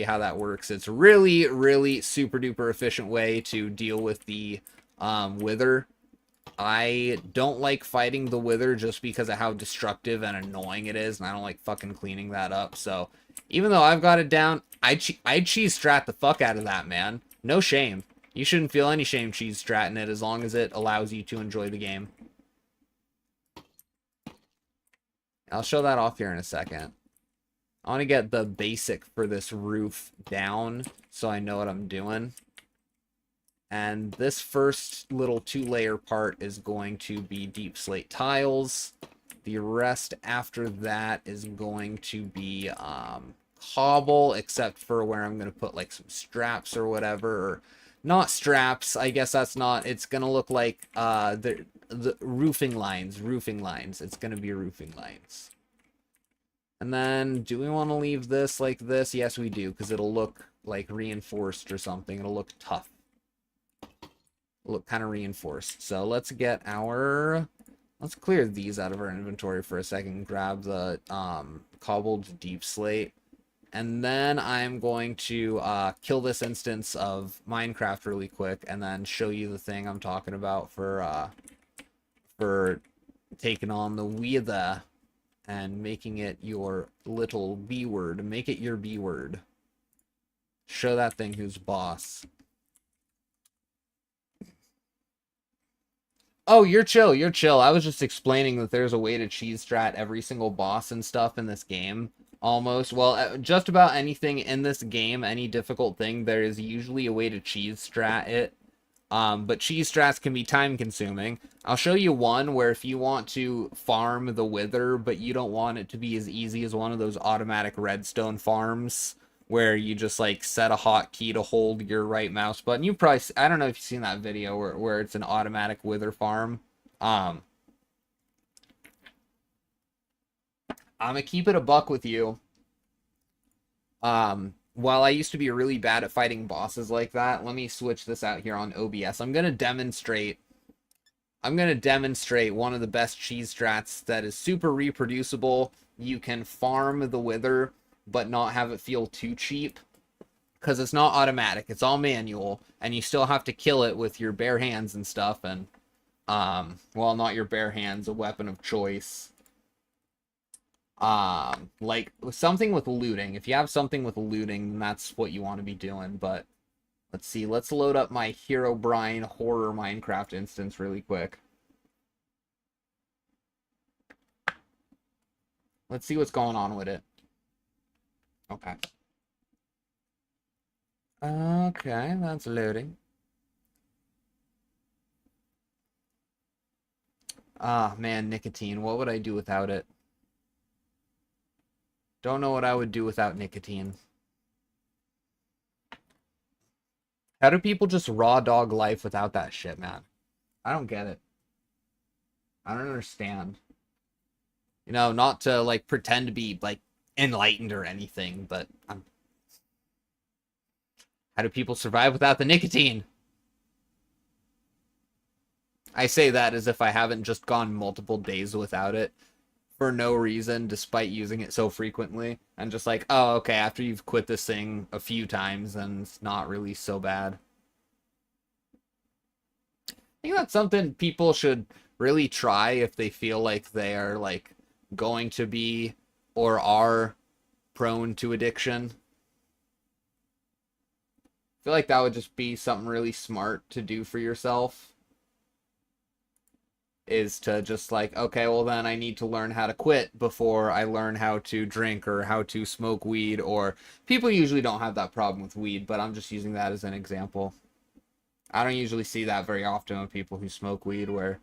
how that works. It's really, really super duper efficient way to deal with the wither. I don't like fighting the wither just because of how destructive and annoying it is, and I don't like fucking cleaning that up. So even though I've got it down, I cheese strat the fuck out of that, man. No shame. You shouldn't feel any shame cheese stratting it as long as it allows you to enjoy the game. I'll show that off here in a second. I want to get the basic for this roof down so I know what I'm doing. And this first little 2-layer part is going to be deep slate tiles. The rest after that is going to be cobble, except for where I'm going to put like some straps or whatever. Or not straps, I guess that's not. It's going to look like the roofing lines. It's going to be roofing lines. And then, do we want to leave this like this? Yes, we do, because it'll look like reinforced or something. It'll look tough. It'll look kind of reinforced. So let's get our... Let's clear these out of our inventory for a second. Grab the cobbled deep slate. And then I'm going to kill this instance of Minecraft really quick and then show you the thing I'm talking about for taking on the wither and making it your little B word. Make it your B word. Show that thing who's boss. Oh, you're chill, you're chill. I was just explaining that there's a way to cheese strat every single boss and stuff in this game. Almost. Well, just about anything in this game, any difficult thing, there is usually a way to cheese strat it. But cheese strats can be time consuming. I'll show you one where if you want to farm the wither, but you don't want it to be as easy as one of those automatic redstone farms, where you just like set a hotkey to hold your right mouse button. You probably, I don't know if you've seen that video where it's an automatic wither farm. I'm gonna keep it a buck with you. While I used to be really bad at fighting bosses like that, let me switch this out here on OBS. I'm gonna demonstrate one of the best cheese strats that is super reproducible. You can farm the wither, but not have it feel too cheap. Because it's not automatic, it's all manual, and you still have to kill it with your bare hands and stuff, and, well, not your bare hands, a weapon of choice. Like something with looting. If you have something with looting, then that's what you want to be doing. But let's see. Let's load up my Herobrine horror Minecraft instance really quick. Let's see what's going on with it. Okay. Okay, that's loading. Ah, man, nicotine. What would I do without it? Don't know what I would do without nicotine. How do people just raw dog life without that shit, man? I don't get it. I don't understand. You know, not to like pretend to be like enlightened or anything, but how do people survive without the nicotine? I say that as if I haven't just gone multiple days without it for no reason, despite using it so frequently. And just like, oh, okay, after you've quit this thing a few times, then it's not really so bad. I think that's something people should really try if they feel like they are like going to be or are prone to addiction. I feel like that would just be something really smart to do for yourself. Is to just like, okay, well then I need to learn how to quit before I learn how to drink or how to smoke weed. Or people usually don't have that problem with weed, but I'm just using that as an example. I don't usually see that very often with people who smoke weed where,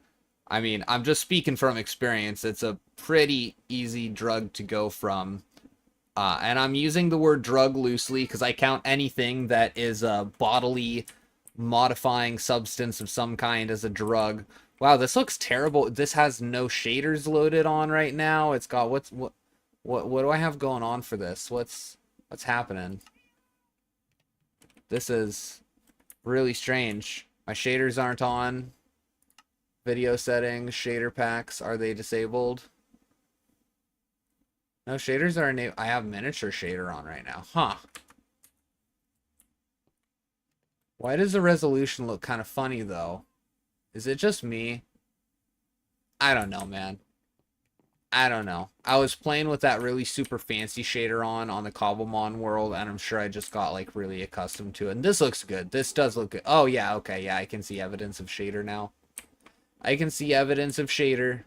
I mean, I'm just speaking from experience. It's a pretty easy drug to go from. And I'm using the word drug loosely because I count anything that is a bodily modifying substance of some kind as a drug. Wow, this looks terrible. This has no shaders loaded on right now. It's got what do I have going on for this? What's happening? This is really strange. My shaders aren't on. Video settings, shader packs, are they disabled? No, shaders are enabled. I have miniature shader on right now. Huh. Why does the resolution look kind of funny, though? Is it just me? I don't know, man. I don't know. I was playing with that really super fancy shader on the Cobblemon world, and I'm sure I just got, like, really accustomed to it. And this looks good. This does look good. Oh, yeah, okay, yeah, I can see evidence of shader now. I can see evidence of shader.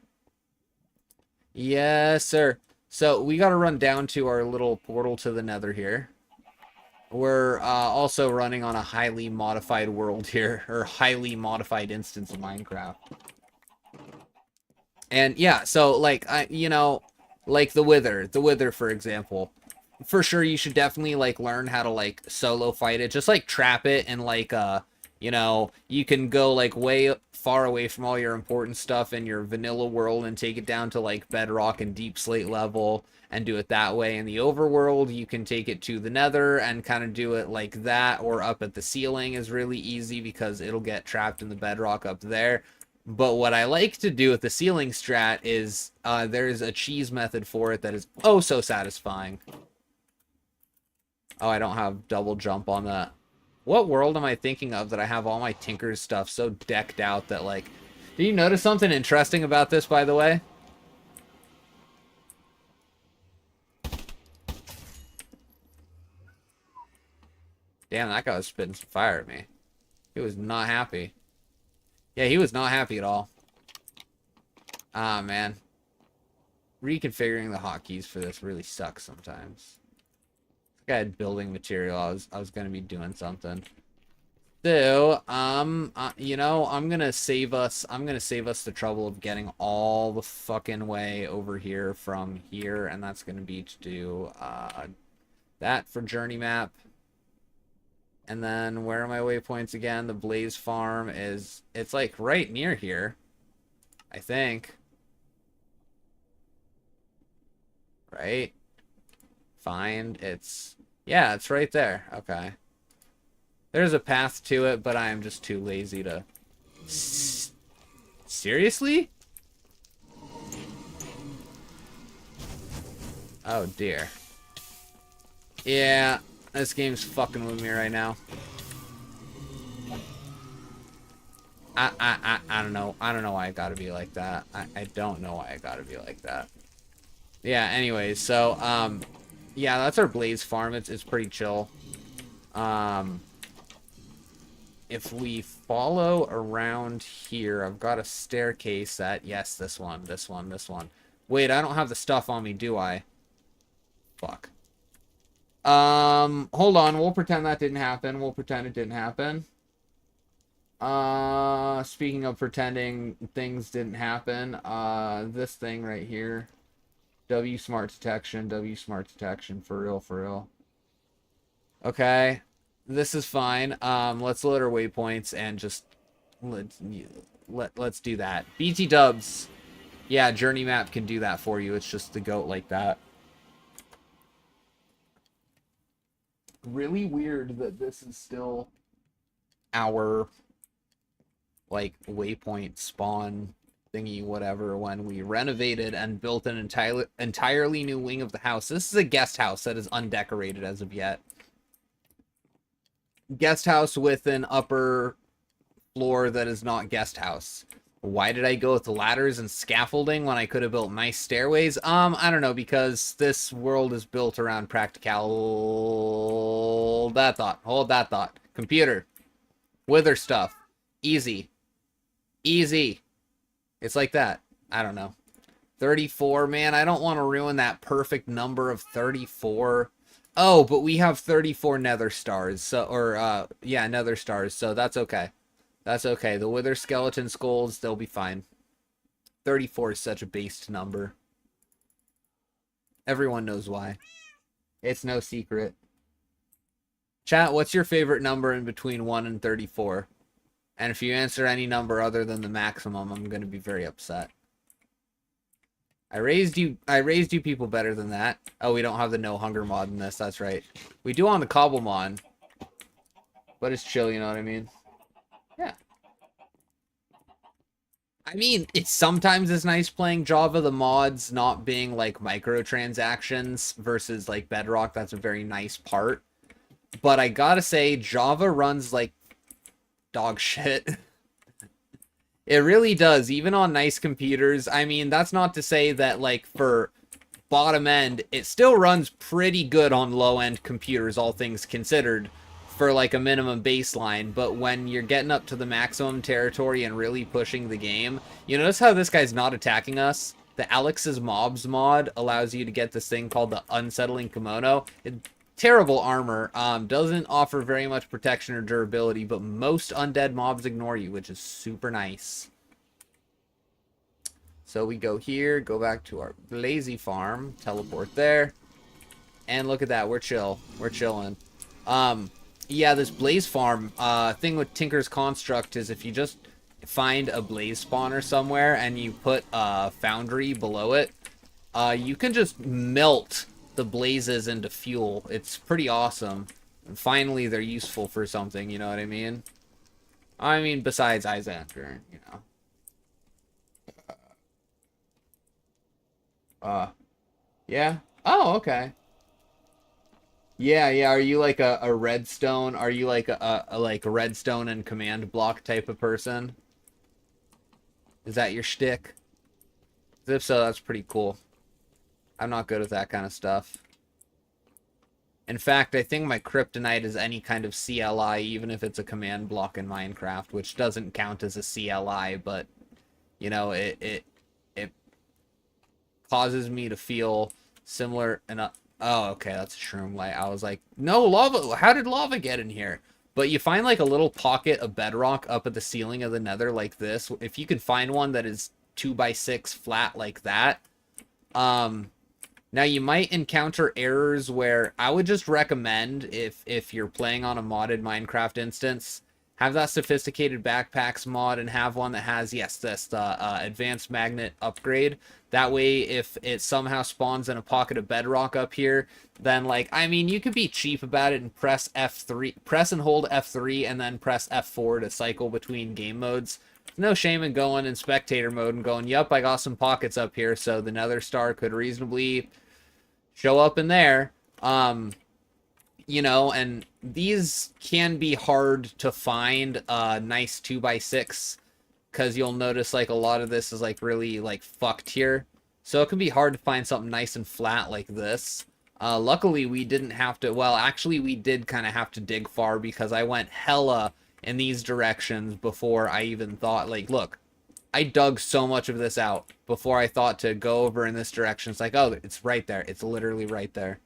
Yes, sir. So, we gotta run down to our little portal to the nether here. We're also running on a highly modified world here, or highly modified instance of Minecraft. And yeah, so like like the Wither for example. For sure you should definitely like learn how to like solo fight it. Just like trap it and like you can go like way far away from all your important stuff in your vanilla world and take it down to like bedrock and deep slate level and do it that way. In the overworld, you can take it to the nether and kind of do it like that, or up at the ceiling is really easy because it'll get trapped in the bedrock up there. But what I like to do with the ceiling strat is there's a cheese method for it that is oh so satisfying. Oh, I don't have double jump on that. What world am I thinking of that I have all my Tinker's stuff so decked out that like... Did you notice something interesting about this, by the way? Damn, that guy was spitting some fire at me. He was not happy. Yeah, he was not happy at all. Ah, man. Reconfiguring the hotkeys for this really sucks sometimes. I had building material. I was gonna be doing something. So, you know, I'm gonna save us the trouble of getting all the fucking way over here from here, and that's gonna be to do that for journey map. And then where are my waypoints again? The Blaze Farm it's like right near here, I think. Right? Find yeah, it's right there. Okay. There's a path to it, but I am just too lazy to... Seriously? Oh, dear. Yeah, this game's fucking with me right now. I don't know. I don't know why I gotta be like that. I don't know why I gotta be like that. Yeah, anyways, so, yeah, that's our Blaze Farm. It's pretty chill. If we follow around here, I've got a staircase that, yes, this one. Wait, I don't have the stuff on me, do I? Fuck. Hold on. We'll pretend that didn't happen. We'll pretend it didn't happen. Speaking of pretending things didn't happen, this thing right here. W smart detection, for real, for real. Okay. This is fine. Let's load our waypoints and just let's do that. BT dubs. Yeah, journey map can do that for you. It's just the goat like that. Really weird that this is still our like waypoint spawn thingy whatever when we renovated and built an entirely new wing of the house. This is a guest house that is undecorated as of yet. Guest house with an upper floor that is not guest house. Why did I go with the ladders and scaffolding when I could have built nice stairways? I don't know, because this world is built around practical. Hold that thought. Hold that thought. Computer. Wither stuff. Easy. Easy. It's like that. I don't know. 34, man. I don't want to ruin that perfect number of 34. Oh, but we have 34 nether stars. So, or, yeah, nether stars. So that's okay. That's okay. The wither skeleton skulls, they'll be fine. 34 is such a based number. Everyone knows why. It's no secret. Chat, what's your favorite number in between 1 and 34? And if you answer any number other than the maximum, I'm going to be very upset. I raised you people better than that. Oh, we don't have the no hunger mod in this. That's right. We do on the cobble mod. But it's chill, you know what I mean? Yeah. I mean, it's sometimes it's nice playing Java, the mods not being like microtransactions versus like Bedrock. That's a very nice part. But I gotta say, Java runs like dog shit. It really does, even on nice computers. I mean, that's not to say that like for bottom end, it still runs pretty good on low end computers, all things considered, for like a minimum baseline. But when you're getting up to the maximum territory and really pushing the game, you notice how this guy's not attacking us? The Alex's Mobs mod allows you to get this thing called the Unsettling Kimono. Terrible armor, doesn't offer very much protection or durability, but most undead mobs ignore you, which is super nice. So we go here, go back to our Blazy farm, teleport there, and look at that, we're chill, we're chilling. Yeah, this Blaze farm, thing with Tinker's Construct is if you just find a Blaze spawner somewhere and you put a foundry below it, you can just melt the blazes into fuel. It's pretty awesome. And finally, they're useful for something, you know what I mean? I mean, besides Isanter, you know. Yeah? Oh, okay. Yeah, yeah, are you like a redstone? Are you like a like redstone and command block type of person? Is that your shtick? If so, that's pretty cool. I'm not good at that kind of stuff. In fact, I think my kryptonite is any kind of CLI, even if it's a command block in Minecraft, which doesn't count as a CLI, but, you know, it causes me to feel similar enough. Oh, okay, that's a shroom light. I was like, no, lava. How did lava get in here? But you find like a little pocket of bedrock up at the ceiling of the nether like this. If you can find one that is 2x6 flat like that, now you might encounter errors where I would just recommend if you're playing on a modded Minecraft instance, have that sophisticated backpacks mod and have one that has, yes, this advanced magnet upgrade. That way, if it somehow spawns in a pocket of bedrock up here, then like, I mean, you could be cheap about it and press F3, press and hold F3 and then press F4 to cycle between game modes. No shame in going in spectator mode and going, yup, I got some pockets up here, so the nether star could reasonably show up in there. You know, and these can be hard to find nice 2x6, because you'll notice like a lot of this is like really like fucked here. So it can be hard to find something nice and flat like this. Luckily we didn't have to, well actually we did kind of have to dig far, because I went hella in these directions before I even thought, like, look, I dug so much of this out before I thought to go over in this direction. It's like, oh, it's right there. It's literally right there.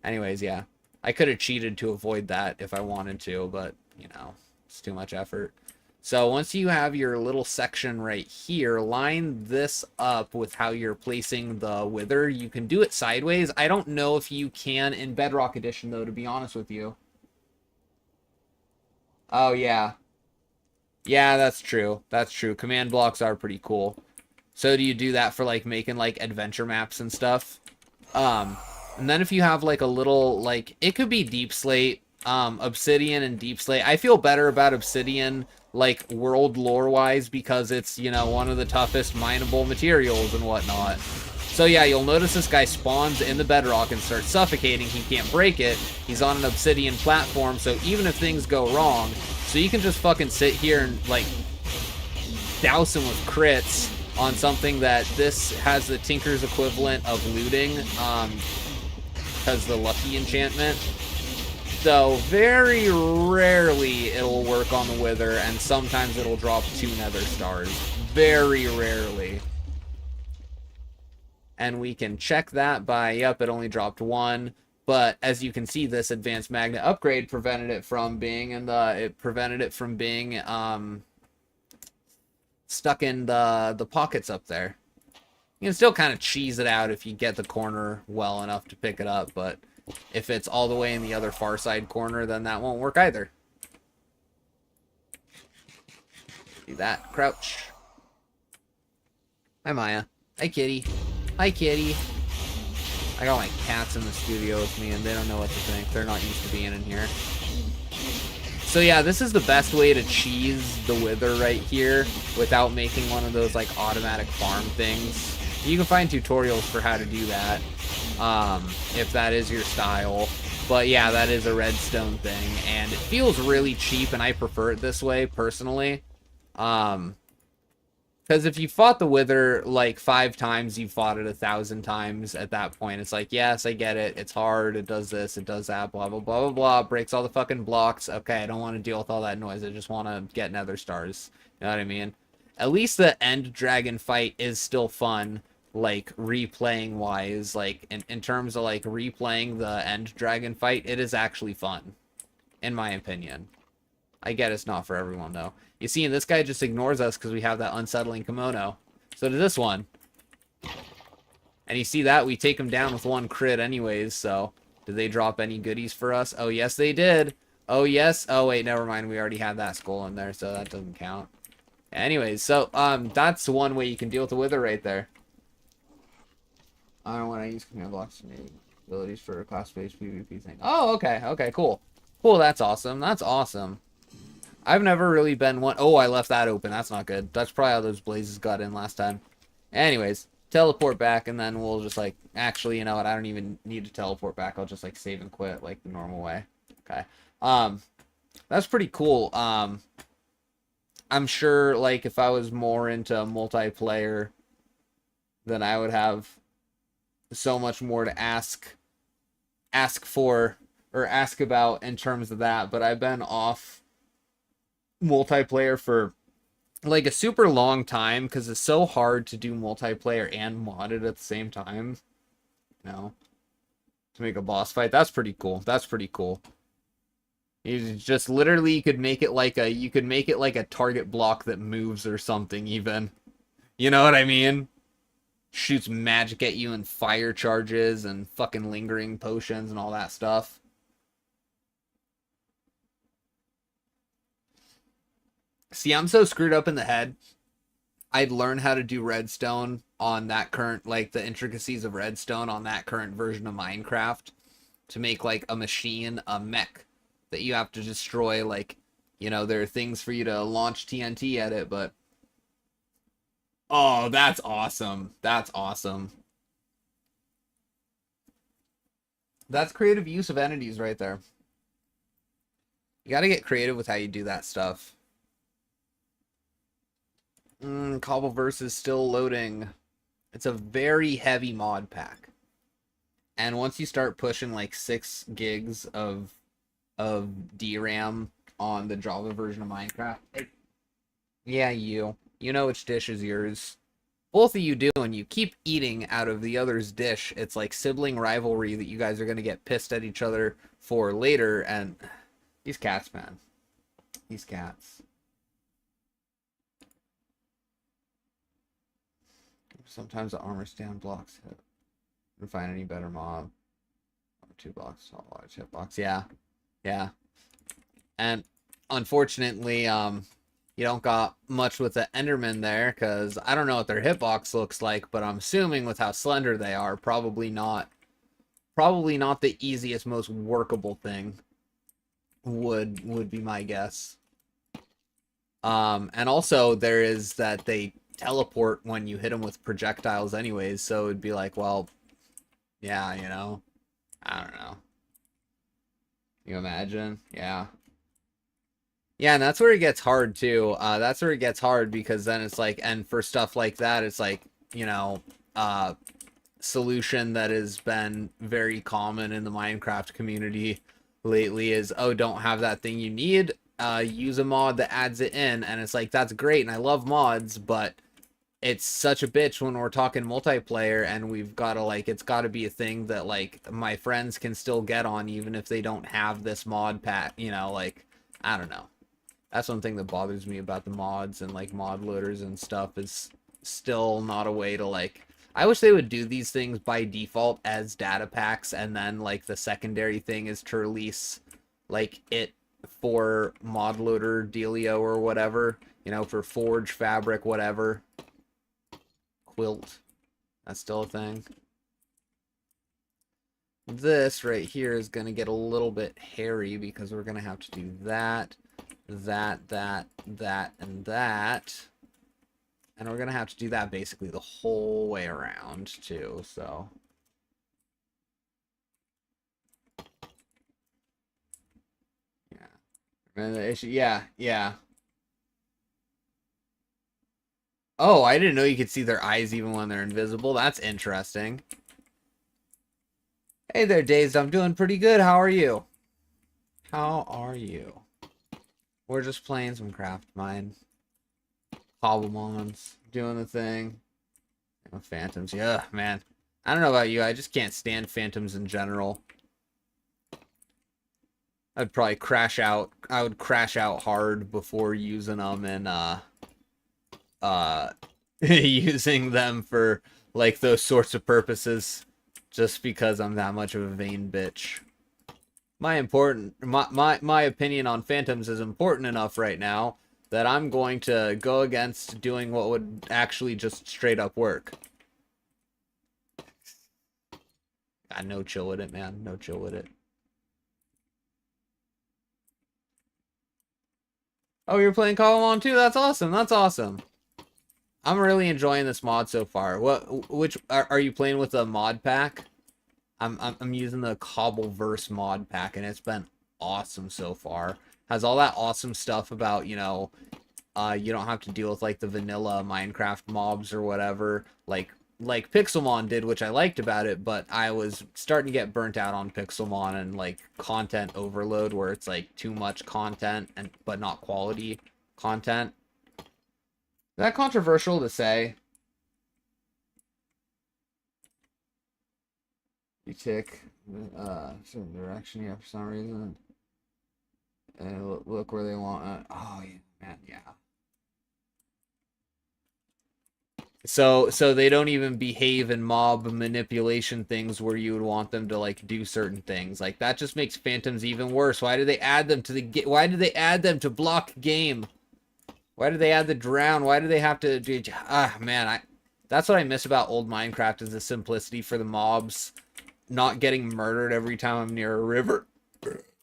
Anyways, yeah. I could have cheated to avoid that if I wanted to, but, you know, it's too much effort. So once you have your little section right here, line this up with how you're placing the wither. You can do it sideways. I don't know if you can in Bedrock Edition, though, to be honest with you. Oh, yeah. Yeah, that's true. That's true. Command blocks are pretty cool. So do you do that for, like, making, like, adventure maps and stuff? And then if you have, like, a little, like, it could be Deep Slate, Obsidian and Deep Slate. I feel better about Obsidian, like, world lore-wise, because it's, you know, one of the toughest mineable materials and whatnot. So yeah, you'll notice this guy spawns in the bedrock and starts suffocating. He can't break it. He's on an obsidian platform, so even if things go wrong, so you can just fucking sit here and, like, douse him with crits on something that this has the Tinker's equivalent of looting, because the Lucky enchantment. So very rarely it'll work on the Wither, and sometimes it'll drop 2 Nether Stars. Very rarely. And we can check that by, yep, it only dropped 1. But as you can see, this advanced magnet upgrade prevented it from being stuck in the pockets up there. You can still kind of cheese it out if you get the corner well enough to pick it up, but if it's all the way in the other far side corner, then that won't work either. Do that. Crouch. Hi, Maya. Hi, kitty. Hi, kitty. I got my cats in the studio with me, and they don't know what to think. They're not used to being in here. So yeah, this is the best way to cheese the Wither right here without making one of those, like, automatic farm things. You can find tutorials for how to do that, if that is your style. But yeah, that is a redstone thing, and it feels really cheap, and I prefer it this way, personally. Because if you fought the Wither, like, 5 times, you fought it 1,000 times at that point. It's like, yes, I get it. It's hard. It does this. It does that. Blah, blah, blah, blah, blah. Breaks all the fucking blocks. Okay, I don't want to deal with all that noise. I just want to get Nether Stars. You know what I mean? At least the end dragon fight is still fun, like, replaying-wise. Like, in terms of, like, replaying the end dragon fight, it is actually fun, in my opinion. I get it's not for everyone, though. You see, and this guy just ignores us because we have that unsettling kimono. So does this one. And you see that? We take him down with 1 crit anyways, so... Did they drop any goodies for us? Oh, yes, they did! Oh, yes! Oh, wait, never mind. We already had that skull in there, so that doesn't count. Anyways, so, that's one way you can deal with the Wither right there. I don't know when I use command blocks to make abilities for a class-based PvP thing. Oh, okay, okay, cool. Cool, that's awesome. That's awesome. I've never really been one... Oh, I left that open. That's not good. That's probably how those blazes got in last time. Anyways, teleport back, and then we'll just, like... Actually, you know what? I don't even need to teleport back. I'll just, like, save and quit, like, the normal way. Okay. That's pretty cool. I'm sure, like, if I was more into multiplayer, then I would have so much more to ask for, or ask about in terms of that. But I've been off multiplayer for like a super long time because it's so hard to do multiplayer and modded at the same time, you know, to make a boss fight. That's pretty cool. That's pretty cool. You just literally you could make it like a target block that moves or something, even, you know what I mean? Shoots magic at you and fire charges and fucking lingering potions and all that stuff. See, I'm so screwed up in the head. I'd learn how to do redstone on that current, like, the intricacies of redstone on that current version of Minecraft to make, like, a machine, a mech that you have to destroy. Like, you know, there are things for you to launch TNT at it, but... Oh, that's awesome. That's awesome. That's creative use of entities right there. You gotta get creative with how you do that stuff. Cobbleverse is still loading. It's a very heavy mod pack. And once you start pushing like 6 gigs of DRAM on the Java version of Minecraft, yeah, you know which dish is yours. both of you do, and you keep eating out of the other's dish. It's like sibling rivalry that you guys are gonna get pissed at each other for later. And these cats, man, these cats. Sometimes the armor stand blocks hit. Couldn't find any better mob. 2 blocks, tall, large hitbox. Yeah, yeah. And unfortunately, you don't got much with the Enderman there, because I don't know what their hitbox looks like, but I'm assuming with how slender they are, probably not the easiest, most workable thing. Would be my guess. And also there is that they teleport when you hit them with projectiles anyways, so it'd be like, well, yeah, you know, I don't know. You imagine? Yeah. Yeah, and that's where it gets hard too. That's where it gets hard, because then it's like, and for stuff like that, it's like, you know, solution that has been very common in the Minecraft community lately is, oh, don't have that thing you need, use a mod that adds it in. And it's like, that's great, and I love mods, but it's such a bitch when we're talking multiplayer, and we've got to, like, it's got to be a thing that, like, my friends can still get on even if they don't have this mod pack, you know, like, I don't know. That's one thing that bothers me about the mods and, like, mod loaders and stuff, is still not a way to, like, I wish they would do these things by default as data packs, and then, like, the secondary thing is to release, like, it for mod loader dealio or whatever, you know, for Forge, Fabric, whatever. Quilt. That's still a thing. This right here is going to get a little bit hairy, because we're going to have to do that, that, and that. And we're going to have to do that basically the whole way around, too, so. Yeah. And the issue, yeah. Oh, I didn't know you could see their eyes even when they're invisible. That's interesting. Hey there, Dazed. I'm doing pretty good. How are you? How are you? We're just playing some craft mine. Cobblemons. Doing the thing. Oh, phantoms. Yeah, man. I don't know about you. I just can't stand phantoms in general. I'd probably crash out. I would crash out hard before using them, and using them for, like, those sorts of purposes, just because I'm that much of a vain bitch. My opinion on phantoms is important enough right now that I'm going to go against doing what would actually just straight up work. Got no chill with it, man. No chill with it. Oh, you're playing Column too? That's awesome. That's awesome. I'm really enjoying this mod so far. Which are you playing with a mod pack? I'm using the Cobbleverse mod pack, and it's been awesome so far. Has all that awesome stuff about, you know, you don't have to deal with, like, the vanilla Minecraft mobs or whatever, like Pixelmon did, which I liked about it, but I was starting to get burnt out on Pixelmon and, like, content overload, where it's like too much content but not quality content. Is that controversial to say? You tick certain direction, yeah, for some reason. And look where they want. Oh, yeah, man, yeah. So they don't even behave in mob manipulation things where you would want them to, like, do certain things. Like, that just makes phantoms even worse. Why did they add them to the why did they add them to block game? Why did they add the drown? Why do they have to do... Ah, man, that's what I miss about old Minecraft, is the simplicity for the mobs not getting murdered every time I'm near a river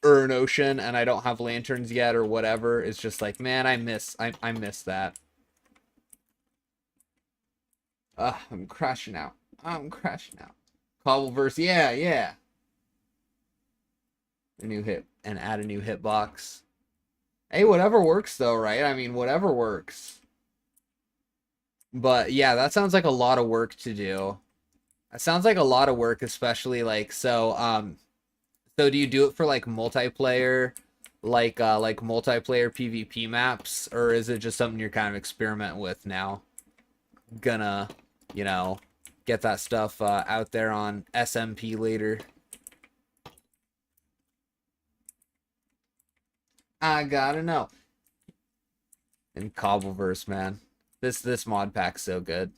or an ocean and I don't have lanterns yet or whatever. It's just like, man, I miss that. I'm crashing out. I'm crashing out. Cobbleverse, yeah. A new hit, and add a new hitbox. Hey, whatever works though, right? I mean, whatever works. But yeah, that sounds like a lot of work to do. That sounds like a lot of work, especially, like, so do you do it for, like, multiplayer, like multiplayer PvP maps, or is it just something you're kind of experimenting with now? Gonna you know, get that stuff out there on SMP later. I gotta know. And Cobbleverse, man. This mod pack's so good.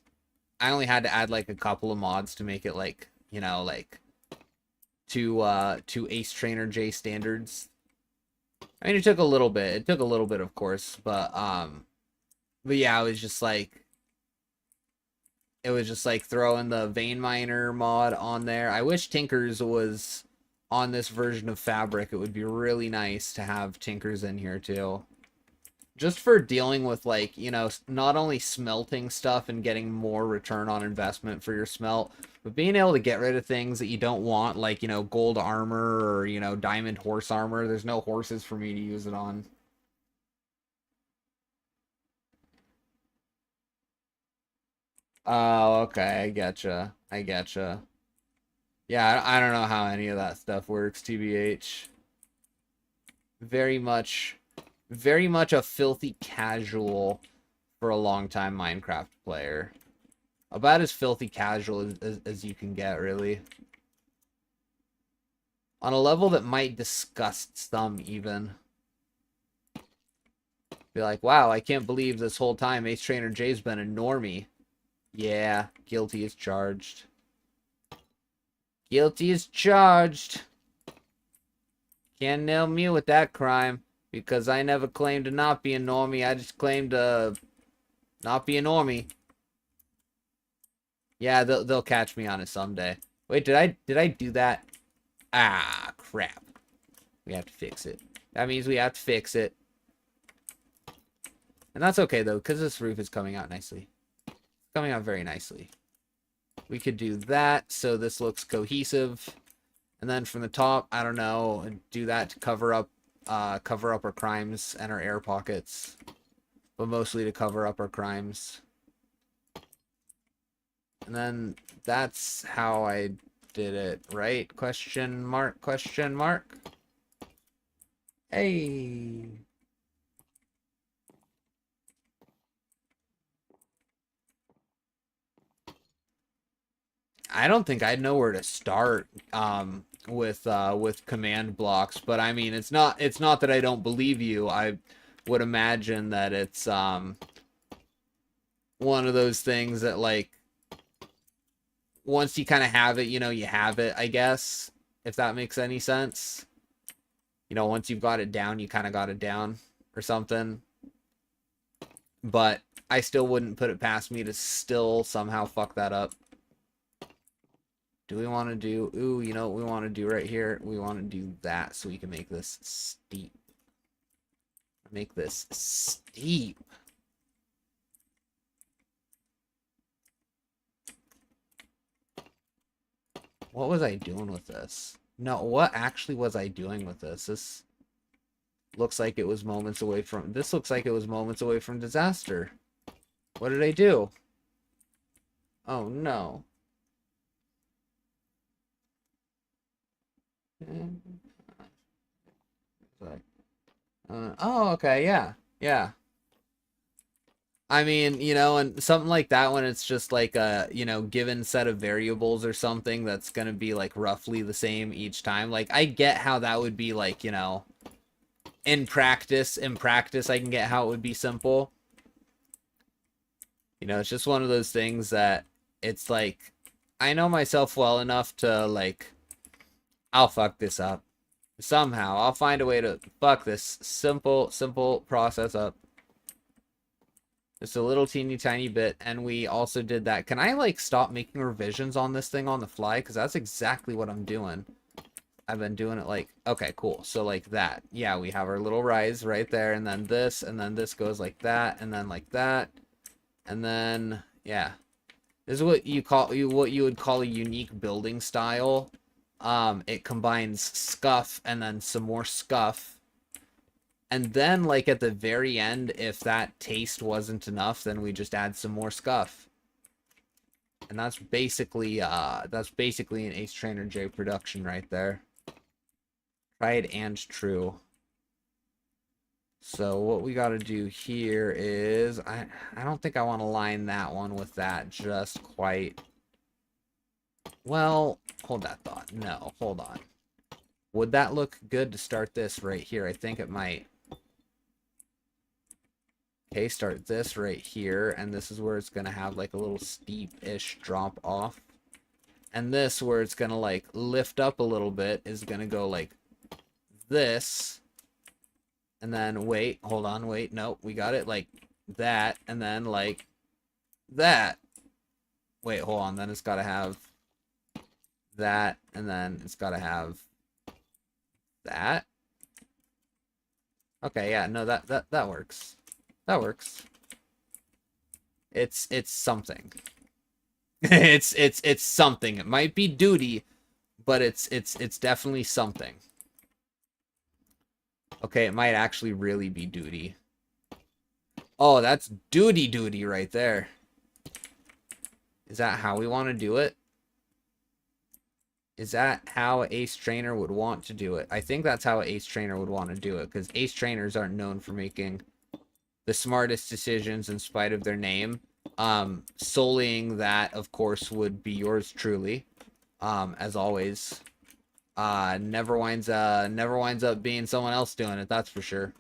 I only had to add like a couple of mods to make it like, you know, like to Ace Trainer J standards. I mean, it took a little bit. It took a little bit, of course, but yeah, it was just like throwing the Vein Miner mod on there. I wish Tinkers was on this version of Fabric. It would be really nice to have Tinkers in here too. Just for dealing with, like, you know, not only smelting stuff and getting more return on investment for your smelt, but being able to get rid of things that you don't want, like, you know, gold armor or, you know, diamond horse armor. There's no horses for me to use it on. Oh, okay, I getcha. I getcha. Yeah, I don't know how any of that stuff works, TBH. Very much a filthy casual for a long-time Minecraft player. About as filthy casual as you can get, really. On a level that might disgust some, even. Be like, wow, I can't believe this whole time Ace Trainer J's been a normie. Yeah, guilty as charged. Guilty as charged. Can't nail me with that crime, because I never claimed to not be a normie. I just claimed to not be a normie. Yeah, they'll catch me on it someday. Wait, did I do that? Ah, crap. We have to fix it. That means we have to fix it. And that's okay, though, because this roof is coming out nicely. Coming out very nicely. We could do that so this looks cohesive. And then from the top, I don't know, do that to cover up our crimes and our air pockets. But mostly to cover up our crimes. And then that's how I did it, right? Question mark, question mark. Hey. I don't think I'd know where to start with command blocks, but I mean it's not that I don't believe you. I would imagine that it's one of those things that, like, once you kind of have it, you know, you have it, I guess, if that makes any sense. You know, once you've got it down, you kind of got it down or something. But I still wouldn't put it past me to still somehow fuck that up. Do we want to do... Ooh, you know what we want to do right here? We want to do that so we can make this steep. Make this steep. What was I doing with this? No, what actually was I doing with this? This looks like it was moments away from... This looks like it was moments away from disaster. What did I do? Oh, no. Oh, okay, yeah. Yeah. I mean, you know, and something like that when it's just like a, you know, given set of variables or something that's going to be like roughly the same each time. Like, I get how that would be like, you know, in practice, I can get how it would be simple. You know, it's just one of those things that it's like, I know myself well enough to, like, I'll fuck this up. Somehow, I'll find a way to fuck this simple process up. Just a little teeny tiny bit, and we also did that. Can I, like, stop making revisions on this thing on the fly? Because that's exactly what I'm doing. I've been doing it like, okay, cool. So like that. Yeah, we have our little rise right there, and then this goes like that, and then like that. And then, yeah. This is what you would call a unique building style. It combines scuff and then some more scuff. And then, like, at the very end, if that taste wasn't enough, then we just add some more scuff. And that's basically an Ace Trainer J production right there. Tried and true. So what we got to do here is I don't think I want to line that one with that just quite. Well, hold that thought. No, hold on. Would that look good to start this right here? I think it might. Okay, start this right here, and this is where it's going to have like a little steep-ish drop off. And this, where it's going to like lift up a little bit, is going to go like this. And then, wait, hold on, wait, no, we got it like that, and then like that. Wait, hold on, then it's got to have that, and then it's got to have that. Okay, yeah, no, that works. That works. It's something. it's something. It might be duty, but it's definitely something. Okay, it might actually really be duty. Oh, that's duty right there. Is that how we want to do it? Is that how Ace Trainer would want to do it? I think that's how Ace Trainer would want to do it, because Ace Trainers aren't known for making the smartest decisions in spite of their name. Sullying that, of course, would be yours truly, as always. Never winds up being someone else doing it, that's for sure.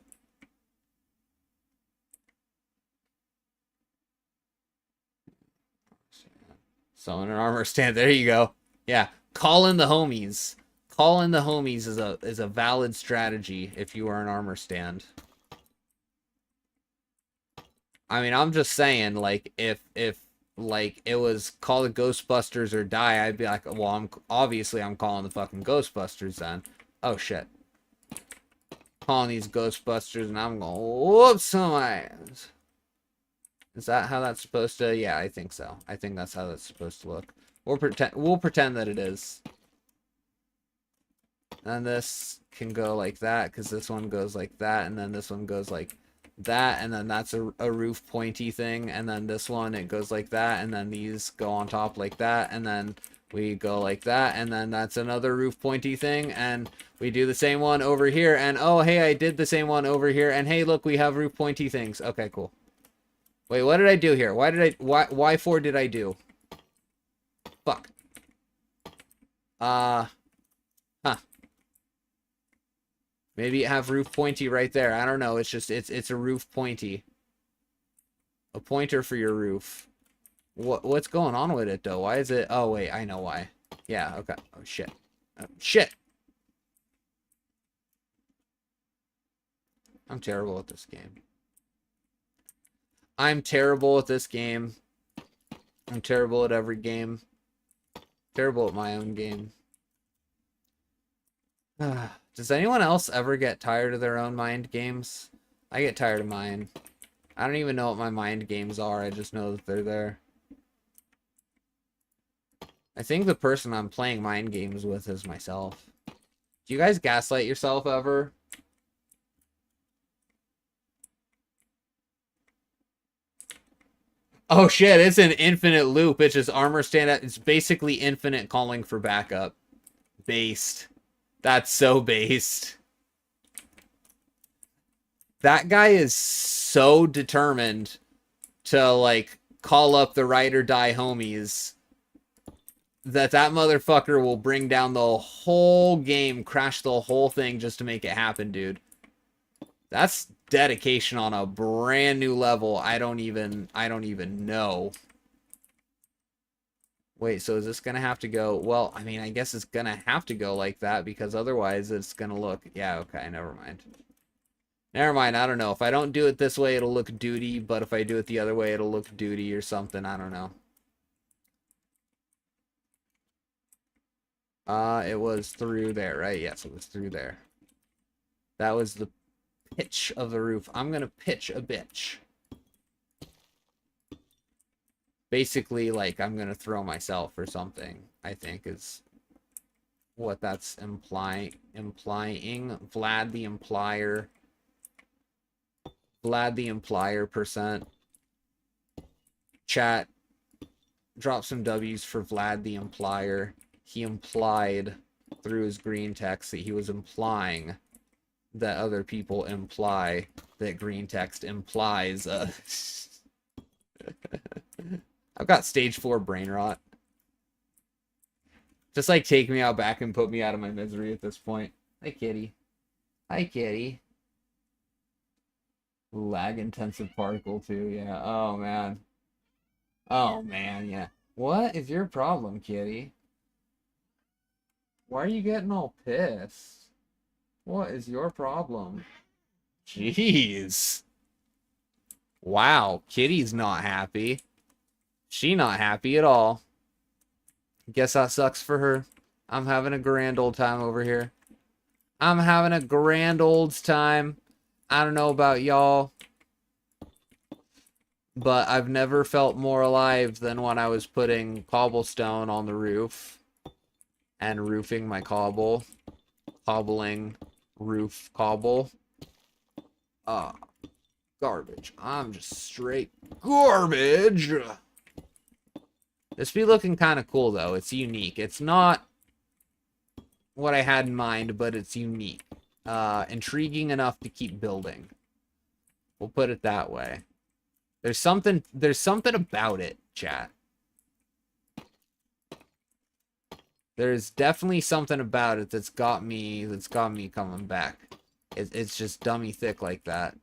Summon an armor stand, there you go. Yeah, call in the homies. Call in the homies is a valid strategy if you are an armor stand. I mean, I'm just saying, like, if like it was call the Ghostbusters or die, I'd be like, well, I'm calling the fucking Ghostbusters then. Oh shit. Calling these Ghostbusters, and I'm going, whoops, some my ass. Is that how that's supposed to? Yeah, I think so. I think that's how that's supposed to look. We'll pretend that it is. And this can go like that, because this one goes like that, and then this one goes like that, and then that's a roof pointy thing, and then this one, it goes like that, and then these go on top like that, and then we go like that, and then that's another roof pointy thing, and we do the same one over here, and oh, hey, I did the same one over here, and hey, look, we have roof pointy things. Okay, cool. Wait, what did I do here? Why 4 did I do? Fuck. Huh. Maybe have roof pointy right there. I don't know. It's just, it's a roof pointy. A pointer for your roof. What's going on with it, though? Why is it? Oh, wait. I know why. Yeah, okay. Oh, shit. Oh, shit! I'm terrible at this game. I'm terrible at this game. I'm terrible at every game. Terrible at my own game. Does anyone else ever get tired of their own mind games? I get tired of mine. I don't even know what my mind games are. I just know that they're there. I think the person I'm playing mind games with is myself. Do you guys gaslight yourself ever? Oh shit, it's an infinite loop. It's just armor stand. It's basically infinite calling for backup. Based. That's so based. That guy is so determined to, like, call up the ride or die homies that motherfucker will bring down the whole game, crash the whole thing just to make it happen, dude. That's dedication on a brand new level. I don't even know. Wait, so is this gonna have to go? Well, I mean, I guess it's gonna have to go like that, because otherwise it's gonna look... Yeah, okay, never mind. Never mind, I don't know. If I don't do it this way, it'll look duty, but if I do it the other way, it'll look duty or something. I don't know. It was through there, right? Yes, it was through there. That was the pitch of the roof. I'm gonna pitch a bitch. Basically, like, I'm gonna throw myself or something, I think is what that's implying. Vlad the Implier. Vlad the Implier %. Chat, drop some W's for Vlad the Implier. He implied through his green text that he was implying that other people imply that green text implies. I've got stage 4 brain rot. Just like take me out back and put me out of my misery at this point. Hi, kitty. Hi, kitty. Lag intensive particle too, yeah. Oh man. Oh man, yeah. What is your problem, kitty? Why are you getting all pissed? What is your problem? Jeez. Wow, kitty's not happy. She not happy at all. Guess that sucks for her. I'm having a grand old time over here. I'm having a grand old time. I don't know about y'all, but I've never felt more alive than when I was putting cobblestone on the roof and roofing my cobble. Cobbling roof cobble. Garbage. I'm just straight garbage. This be looking kind of cool though. It's unique. It's not what I had in mind, but it's unique. Intriguing enough to keep building. We'll put it that way. There's something about it, chat. There's definitely something about it that's got me coming back. It's just dummy thick like that.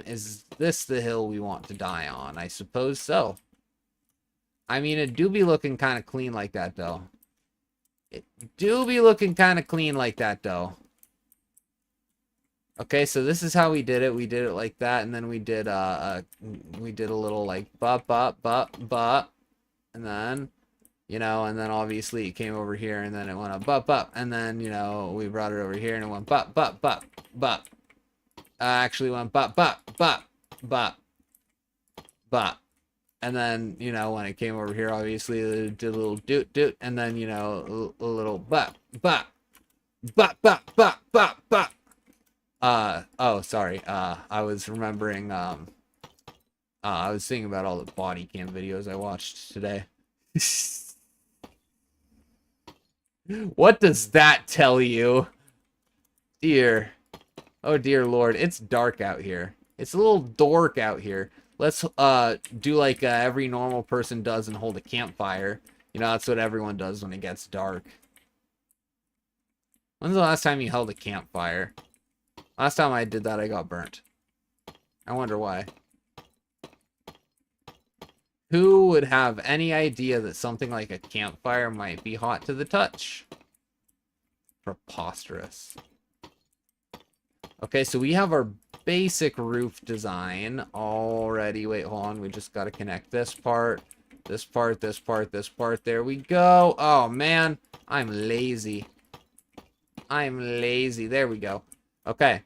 Is this the hill we want to die on? I suppose so. I mean, it do be looking kind of clean like that, though. It do be looking kind of clean like that, though. Okay, so this is how we did it. We did it like that, and then we did a little like bop bop bop bop, and then, you know, and then obviously it came over here, and then it went up bop bop, and then, you know, we brought it over here, and it went bop bop bop bop. Actually went bop bop bop bop bop. And then, you know, when it came over here, obviously it did a little doot doot, and then, you know, a little bop bop bop bop bop bop bop. Oh, sorry. I was remembering, I was thinking about all the body cam videos I watched today. What does that tell you? Dear. Oh, dear Lord. It's dark out here. It's a little dork out here. Let's, do like, every normal person does and hold a campfire. You know, that's what everyone does when it gets dark. When's the last time you held a campfire? Last time I did that, I got burnt. I wonder why. Who would have any idea that something like a campfire might be hot to the touch? Preposterous. Okay, so we have our basic roof design already. Wait, hold on. We just got to connect this part, this part, this part, this part. There we go. Oh, man. I'm lazy. I'm lazy. There we go. Okay.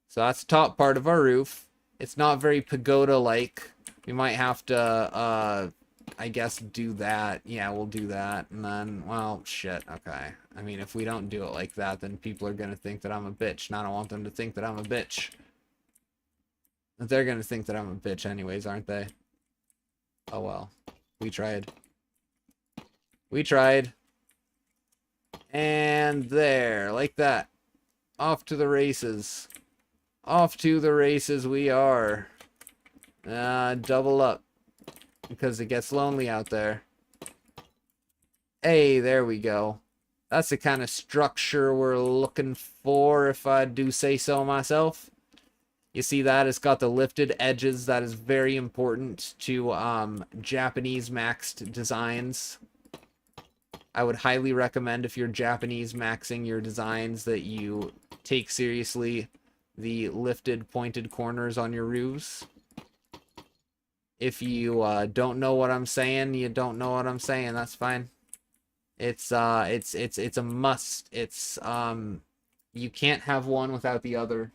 So that's the top part of our roof. It's not very pagoda-like. We might have to, I guess, do that. Yeah, we'll do that. And then, well, shit. Okay. I mean, if we don't do it like that, then people are going to think that I'm a bitch. And I don't want them to think that I'm a bitch. They're going to think that I'm a bitch anyways, aren't they? Oh, well. We tried. We tried. And there. Like that. Off to the races. Off to the races we are. Double up. Because it gets lonely out there. Hey, there we go. That's the kind of structure we're looking for, if I do say so myself. You see that? It's got the lifted edges. That is very important to Japanese maxed designs. I would highly recommend, if you're Japanese maxing your designs, that you take seriously the lifted pointed corners on your roofs. If you don't know what I'm saying, you don't know what I'm saying. That's fine. It's a must. It's you can't have one without the other.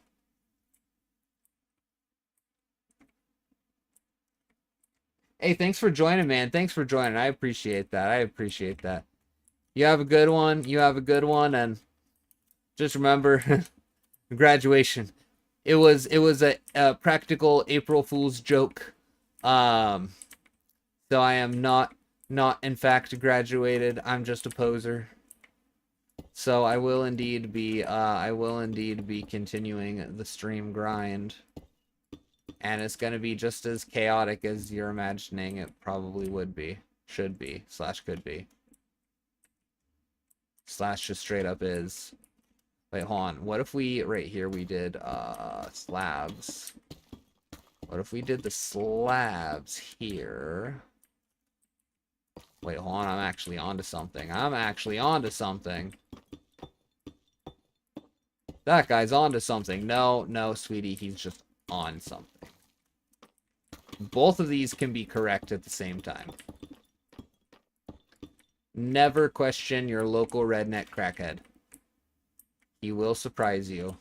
Hey, thanks for joining, man. Thanks for joining. I appreciate that. I appreciate that. You have a good one. You have a good one, and just remember, graduation. It was a practical April Fool's joke. So I am not in fact graduated. I'm just a poser. So I will indeed be continuing the stream grind. And it's gonna be just as chaotic as you're imagining it probably would be. Should be. Slash could be. Slash just straight up is. Wait, hold on. What if we, right here, we did, slabs? What if we did the slabs here? Wait, hold on. I'm actually onto something. That guy's onto something. No, no, sweetie. He's just on something. Both of these can be correct at the same time. Never question your local redneck crackhead. He will surprise you.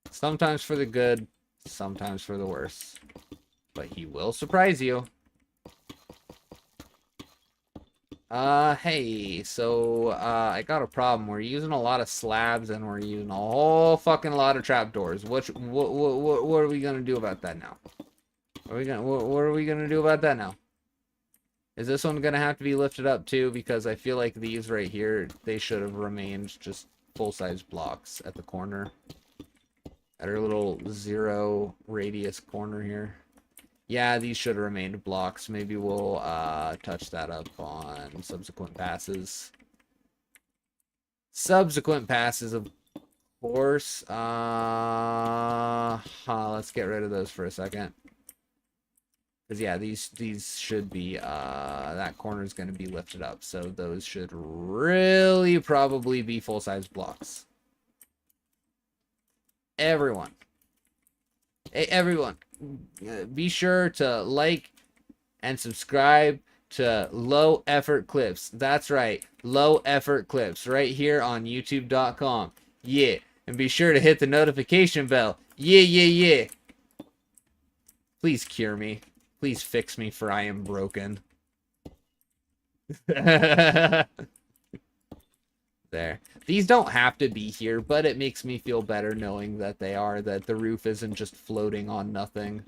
Sometimes for the good, sometimes for the worse. But he will surprise you. Hey, so, I got a problem. We're using a lot of slabs and we're using a whole fucking lot of trapdoors. What are we gonna do about that now? What are we gonna do about that now? Is this one gonna have to be lifted up too? Because I feel like these right here, they should have remained just full-size blocks at the corner. At our little 0 radius corner here. Yeah, these should have remained blocks. Maybe we'll touch that up on subsequent passes. Subsequent passes, of course. Let's get rid of those for a second. Because, yeah, these should be, that corner is going to be lifted up. So those should really probably be full-size blocks. Everyone. Hey, everyone. Be sure to like and subscribe to Low Effort Clips. That's right. Low Effort Clips right here on YouTube.com. Yeah. And be sure to hit the notification bell. Yeah, yeah, yeah. Please cure me. Please fix me, for I am broken. There. These don't have to be here, but it makes me feel better knowing that they are, that the roof isn't just floating on nothing.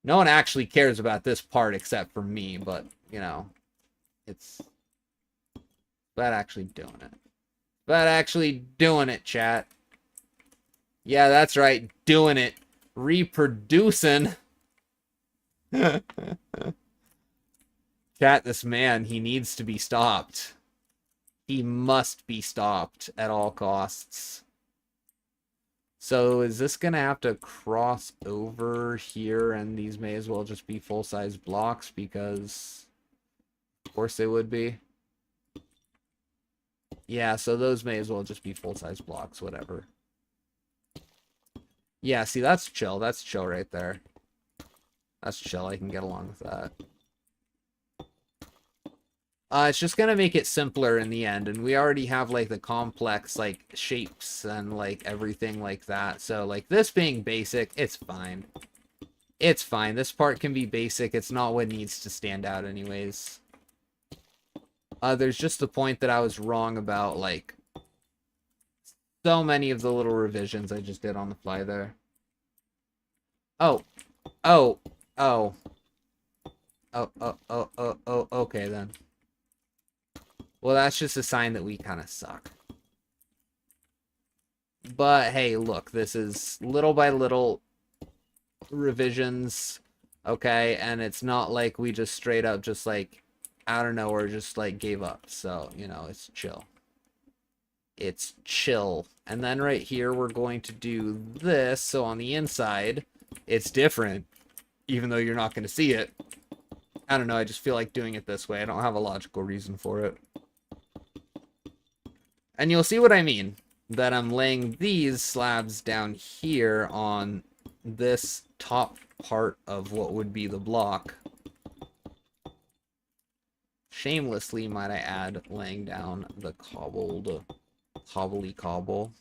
No one actually cares about this part except for me, but, you know, it's about actually doing it. About actually doing it, chat. Yeah, that's right, doing it. Reproducing. Chat, this man, he needs to be stopped. He must be stopped at all costs. So is this going to have to cross over here, and these may as well just be full-size blocks because, of course, they would be. Yeah, so those may as well just be full-size blocks, whatever. Yeah, see, that's chill. That's chill right there. That's chill. I can get along with that. It's just gonna make it simpler in the end, and we already have, like, the complex, like, shapes and, like, everything like that. So, like, this being basic, it's fine. It's fine. This part can be basic. It's not what needs to stand out anyways. There's just the point that I was wrong about, like, so many of the little revisions I just did on the fly there. Oh. Oh. Oh. Oh, okay then. Well, that's just a sign that we kind of suck. But, hey, look, this is little by little revisions, okay? And it's not like we just straight up just, like, out of nowhere just, like, gave up. So, you know, it's chill. It's chill. And then right here, we're going to do this. So on the inside, it's different, even though you're not going to see it. I don't know, I just feel like doing it this way. I don't have a logical reason for it. And you'll see what I mean, that I'm laying these slabs down here on this top part of what would be the block. Shamelessly, might I add, laying down the cobbly cobble.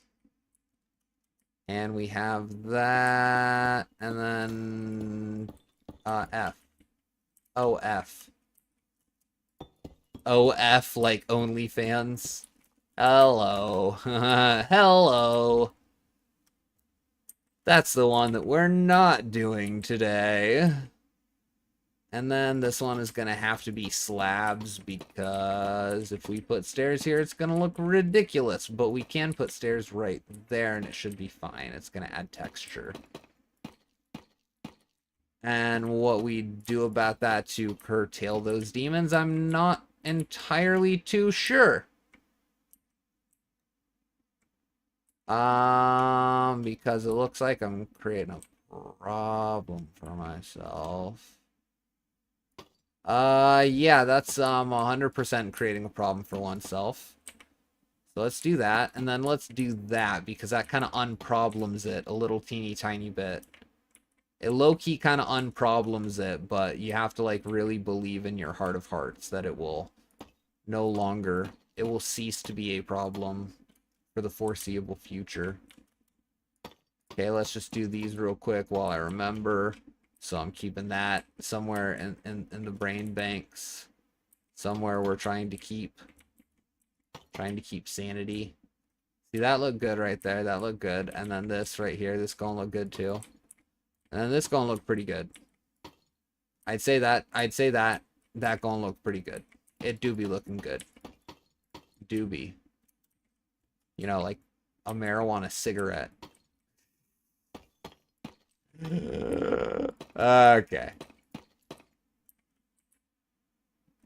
And we have that, and then, F. OF. OF, like OnlyFans. Hello. Hello. That's the one that we're not doing today. And then this one is going to have to be slabs because if we put stairs here, it's going to look ridiculous. But we can put stairs right there and it should be fine. It's going to add texture. And what we do about that to curtail those demons, I'm not entirely too sure. Because it looks like I'm creating a problem for myself. Yeah, that's 100% creating a problem for oneself. So let's do that, and then let's do that, because that kind of unproblems it a little teeny tiny bit. It low-key kind of unproblems it, but you have to, like, really believe in your heart of hearts that it will no longer, it will cease to be a problem for the foreseeable future. Okay, let's just do these real quick while I remember. So I'm keeping that somewhere in the brain banks. Somewhere we're trying to keep sanity. See, that looked good right there. That looked good. And then this right here, this gonna look good too. And then this gonna look pretty good. I'd say that gonna look pretty good. It do be looking good. Do be. You know, like a marijuana cigarette. Okay.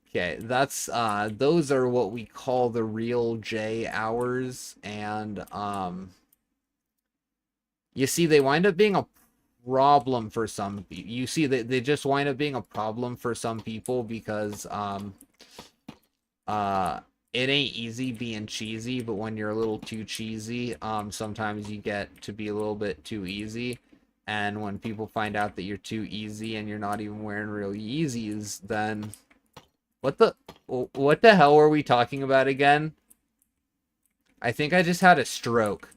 Okay, that's those are what we call the real J hours, and you see they wind up being a problem for some people. You see that they just wind up being a problem for some people because it ain't easy being cheesy, but when you're a little too cheesy, sometimes you get to be a little bit too easy. And when people find out that you're too easy and you're not even wearing real Yeezys, then what the hell were we talking about again? I think I just had a stroke.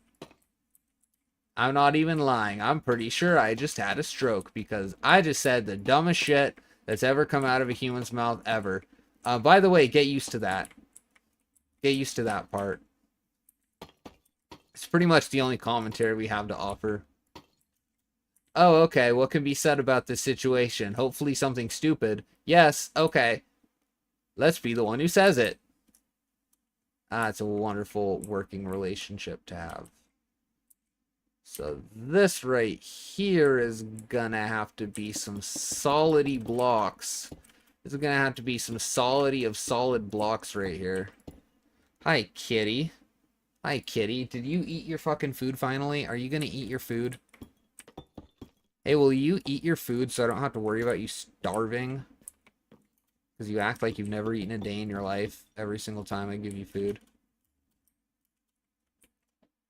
I'm not even lying. I'm pretty sure I just had a stroke because I just said the dumbest shit that's ever come out of a human's mouth ever. By the way, get used to that. Get used to that part. It's pretty much the only commentary we have to offer. Oh, okay. What can be said about this situation? Hopefully something stupid. Yes, okay. Let's be the one who says it. It's a wonderful working relationship to have. So this right here is gonna have to be some solidy blocks. This is gonna have to be some solidy of solid blocks right here. Hi, kitty. Hi, kitty. Did you eat your fucking food finally? Are you gonna eat your food? Hey, will you eat your food so I don't have to worry about you starving? Because you act like you've never eaten a day in your life every single time I give you food.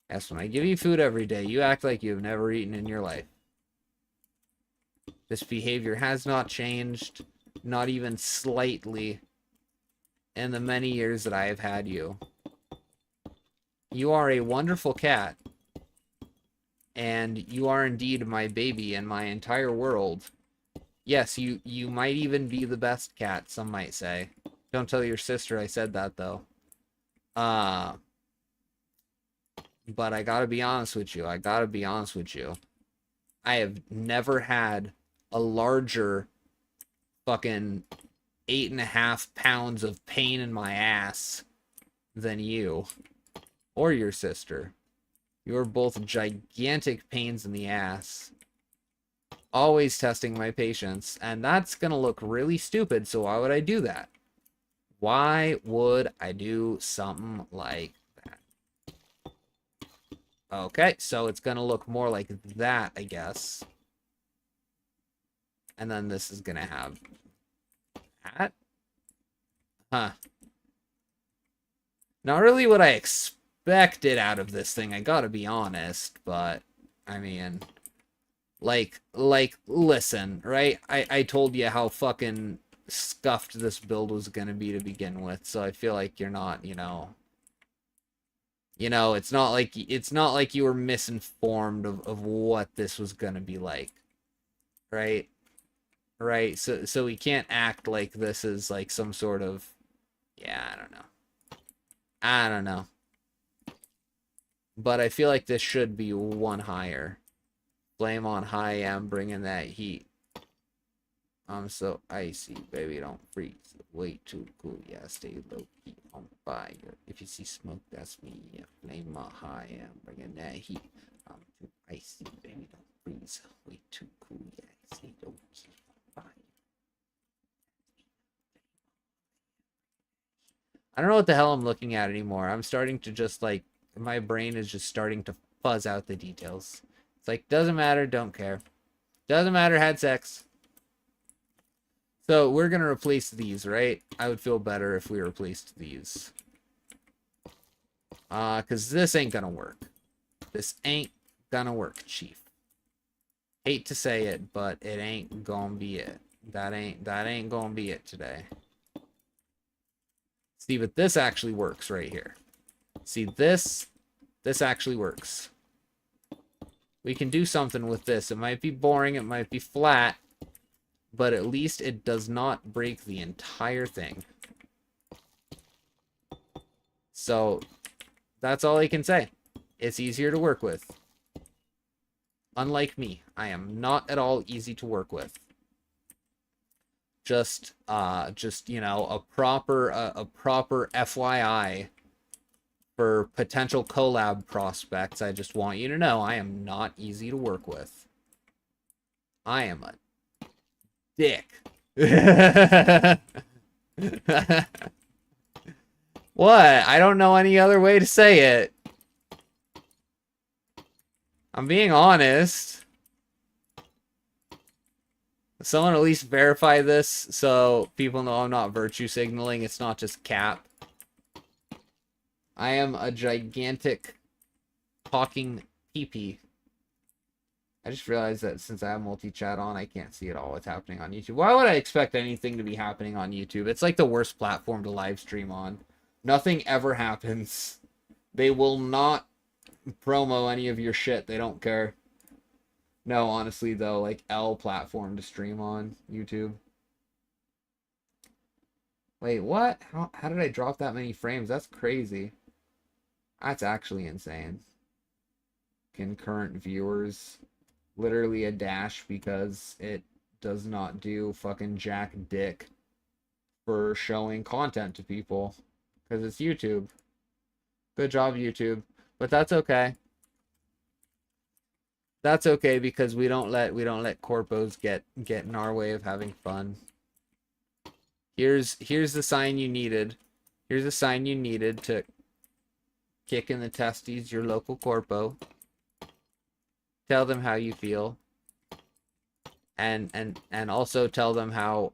Yes, when I give you food every day, you act like you've never eaten in your life. This behavior has not changed, not even slightly, in the many years that I have had you. You are a wonderful cat. And you are indeed my baby and my entire world. Yes, you might even be the best cat, some might say. Don't tell your sister I said that, though. But I gotta be honest with you. I have never had a larger fucking 8.5 pounds of pain in my ass than you. Or your sister. You're both gigantic pains in the ass. Always testing my patience. And that's gonna look really stupid, so why would I do that? Why would I do something like that? Okay, so it's gonna look more like that, I guess. And then this is gonna have that. Huh. Not really what I expected out of this thing, I gotta be honest, but I mean, like, listen, right? I told you how fucking scuffed this build was gonna be to begin with, so I feel like you're not, you know, it's not like you were misinformed of what this was gonna be like, right? Right? So we can't act like this is like some sort of, yeah, I don't know. But I feel like this should be one higher. Flame on high, I'm bringing that heat. I'm so icy, baby, don't freeze. Way too cool, yeah, stay low key on fire. If you see smoke, that's me. Yeah, flame on high, yeah, I'm bringing that heat. I'm too icy, baby, don't freeze. Way too cool, yeah, stay low key on fire. I don't know what the hell I'm looking at anymore. I'm starting to just like, my brain is just starting to fuzz out the details. It's like, doesn't matter, don't care. Doesn't matter, had sex. So we're going to replace these, right? I would feel better if we replaced these. Because this ain't going to work. This ain't going to work, Chief. Hate to say it, but it ain't going to be it. That ain't going to be it today. See, but this actually works right here. See, this actually works. We can do something with this. It might be boring, it might be flat, but at least it does not break the entire thing. So, that's all I can say. It's easier to work with. Unlike me, I am not at all easy to work with. Just you know, a proper FYI for potential collab prospects. I just want you to know I am not easy to work with. I am a dick. What? I don't know any other way to say it. I'm being honest. Someone at least verify this so people know I'm not virtue signaling. It's not just cap. I am a gigantic talking pee-pee. I just realized that since I have multi-chat on, I can't see at all what's happening on YouTube. Why would I expect anything to be happening on YouTube? It's like the worst platform to live stream on. Nothing ever happens. They will not promo any of your shit. They don't care. No, honestly, though, like L platform to stream on YouTube. Wait, what? How did I drop that many frames? That's crazy. That's actually insane. Concurrent viewers. Literally a dash because it does not do fucking jack dick for showing content to people. Because it's YouTube. Good job, YouTube. But that's okay. That's okay because we don't let corpos get in our way of having fun. Here's the sign you needed. Here's the sign you needed to kick in the testes your local corpo. Tell them how you feel. And also tell them how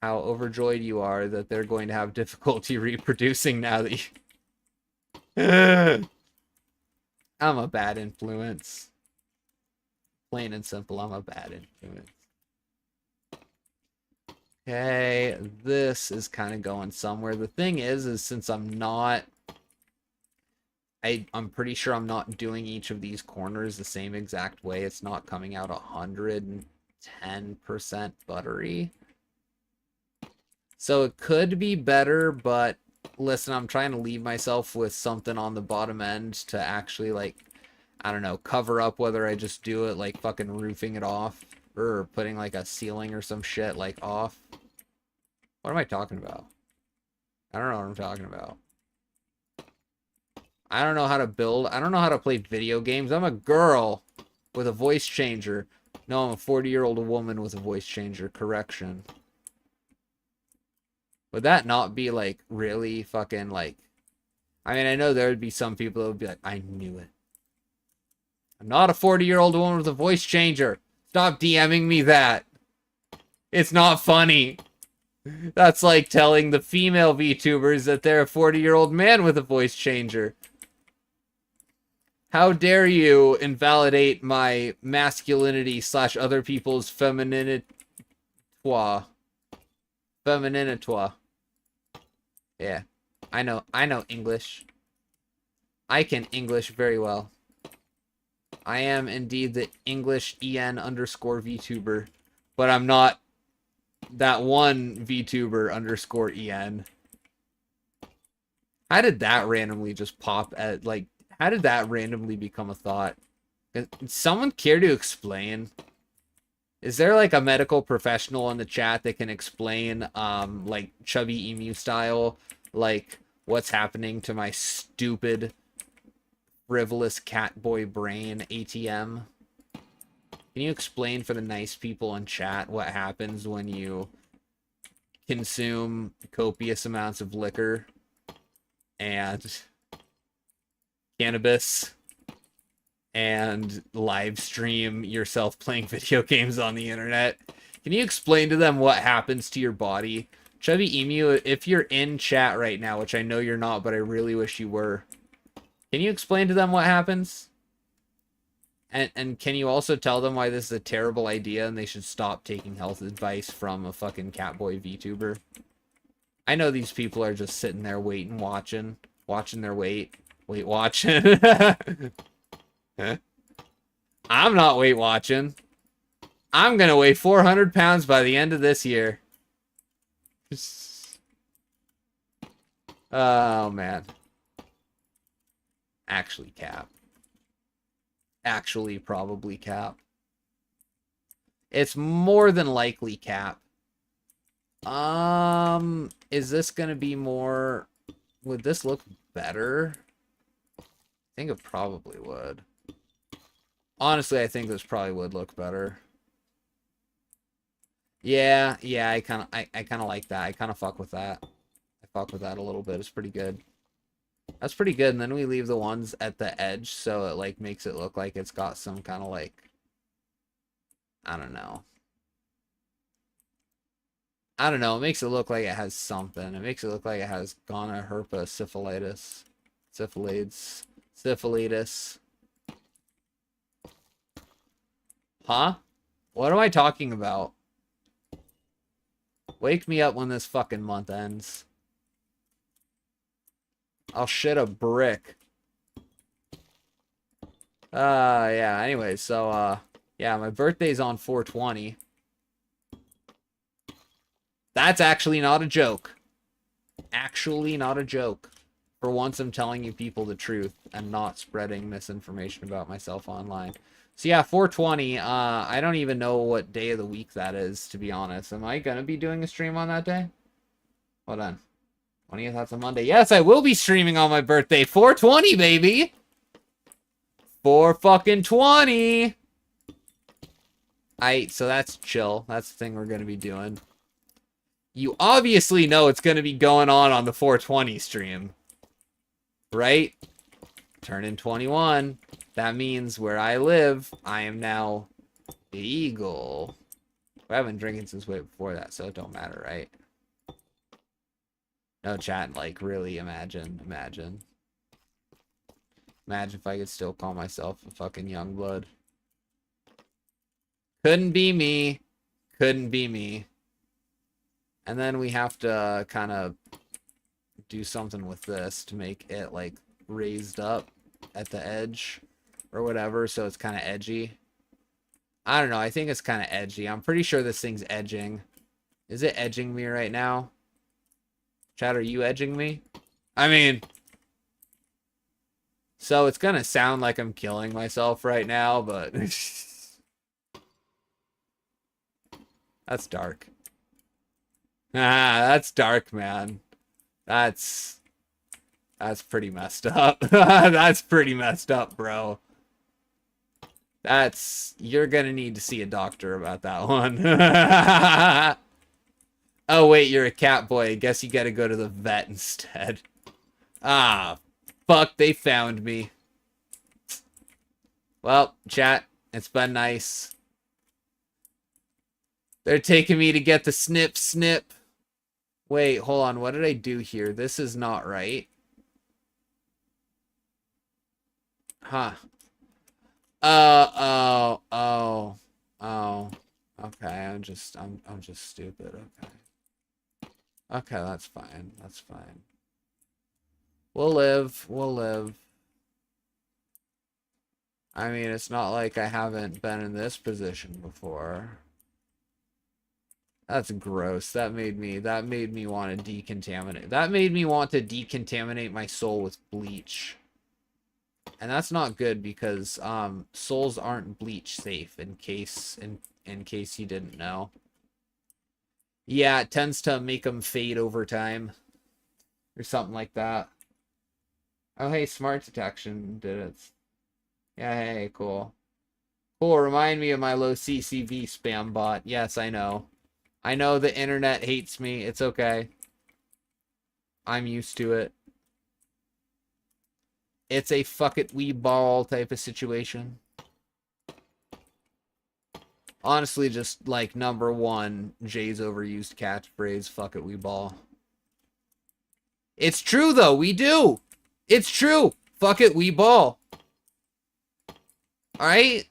overjoyed you are that they're going to have difficulty reproducing now that you... I'm a bad influence. Plain and simple, I'm a bad influence. Okay, this is kind of going somewhere. The thing is since I'm not... I'm pretty sure I'm not doing each of these corners the same exact way. It's not coming out 110% buttery. So it could be better, but listen, I'm trying to leave myself with something on the bottom end to actually, like, I don't know, cover up whether I just do it like fucking roofing it off or putting like a ceiling or some shit like off. What am I talking about? I don't know what I'm talking about. I don't know how to build. I don't know how to play video games. I'm a girl with a voice changer. No, I'm a 40-year-old woman with a voice changer. Correction. Would that not be like really fucking like... I mean, I know there would be some people that would be like, I knew it. I'm not a 40-year-old woman with a voice changer. Stop DMing me that. It's not funny. That's like telling the female VTubers that they're a 40-year-old man with a voice changer. How dare you invalidate my masculinity / other people's femininity. Femininity. Yeah. I know English. I can English very well. I am indeed the English EN_VTuber, but I'm not that one VTuber _EN. How did that randomly just pop at, like, how did that randomly become a thought? Did someone care to explain? Is there like a medical professional in the chat that can explain, like Chubby Emu style, like what's happening to my stupid, frivolous catboy brain ATM? Can you explain for the nice people in chat what happens when you consume copious amounts of liquor and cannabis and live stream yourself playing video games on the internet? Can you explain to them what happens to your body? Chubby Emu, if you're in chat right now, which I know you're not, but I really wish you were, can you explain to them what happens? And can you also tell them why this is a terrible idea and they should stop taking health advice from a fucking Catboy VTuber? I know these people are just sitting there waiting, watching their weight. Weight watching. I'm not weight watching. I'm gonna weigh 400 pounds by the end of this year. Oh, man. Actually, cap. Actually, probably cap. It's more than likely cap. Is this gonna be more... Would this look better? I think it probably would. Honestly, I think this probably would look better. Yeah, I kind of like that. I kind of fuck with that. I fuck with that a little bit. It's pretty good. That's pretty good. And then we leave the ones at the edge so it like makes it look like it's got some kind of like, I don't know. It makes it look like it has something. It makes it look like it has gonorrhea, herpes, syphilitis, syphilitis. Huh? What am I talking about? Wake me up when this fucking month ends. I'll shit a brick. Yeah, anyway, so, yeah, my birthday's on 4/20. That's actually not a joke. Actually not a joke. For once, I'm telling you people the truth and not spreading misinformation about myself online. So yeah, 4/20, I don't even know what day of the week that is, to be honest. Am I gonna be doing a stream on that day? Hold on. 20th, that's a Monday. Yes, I will be streaming on my birthday. 4/20, baby! 4 fucking 20! So that's chill. That's the thing we're gonna be doing. You obviously know it's gonna be going on the 4/20 stream. Right? Turning 21. That means where I live, I am now legal. I've been drinking since way before that, so it don't matter, right? No, chat, like, really, imagine if I could still call myself a fucking young blood. Couldn't be me. Couldn't be me. And then we have to kind of do something with this to make it, like, raised up at the edge or whatever, so it's kind of edgy. I don't know, I think it's kind of edgy. I'm pretty sure this thing's edging. Is it edging me right now? Chat, are you edging me? I mean... So it's gonna sound like I'm killing myself right now, but... That's dark. That's dark, man. That's pretty messed up. That's pretty messed up, bro. You're gonna need to see a doctor about that one. Oh, wait, you're a cat boy. I guess you gotta go to the vet instead. Ah, fuck, they found me. Well, chat, it's been nice. They're taking me to get the snip. Wait, hold on, what did I do here? This is not right. Huh. Oh. Okay, I'm just stupid. Okay, that's fine. We'll live. I mean, it's not like I haven't been in this position before. That's gross. That made me want to decontaminate. That made me want to decontaminate my soul with bleach. And that's not good because souls aren't bleach safe in in case you didn't know. Yeah, it tends to make them fade over time. Or something like that. Oh, hey, smart detection did it. Yeah, hey, cool. Cool, remind me of my low CCV spam bot. Yes, I know. I know the internet hates me. It's okay. I'm used to it. It's a fuck it we ball type of situation. Honestly, just like #1 Jay's overused catchphrase, fuck it we ball. It's true though, we do. It's true. Fuck it, we ball. Alright?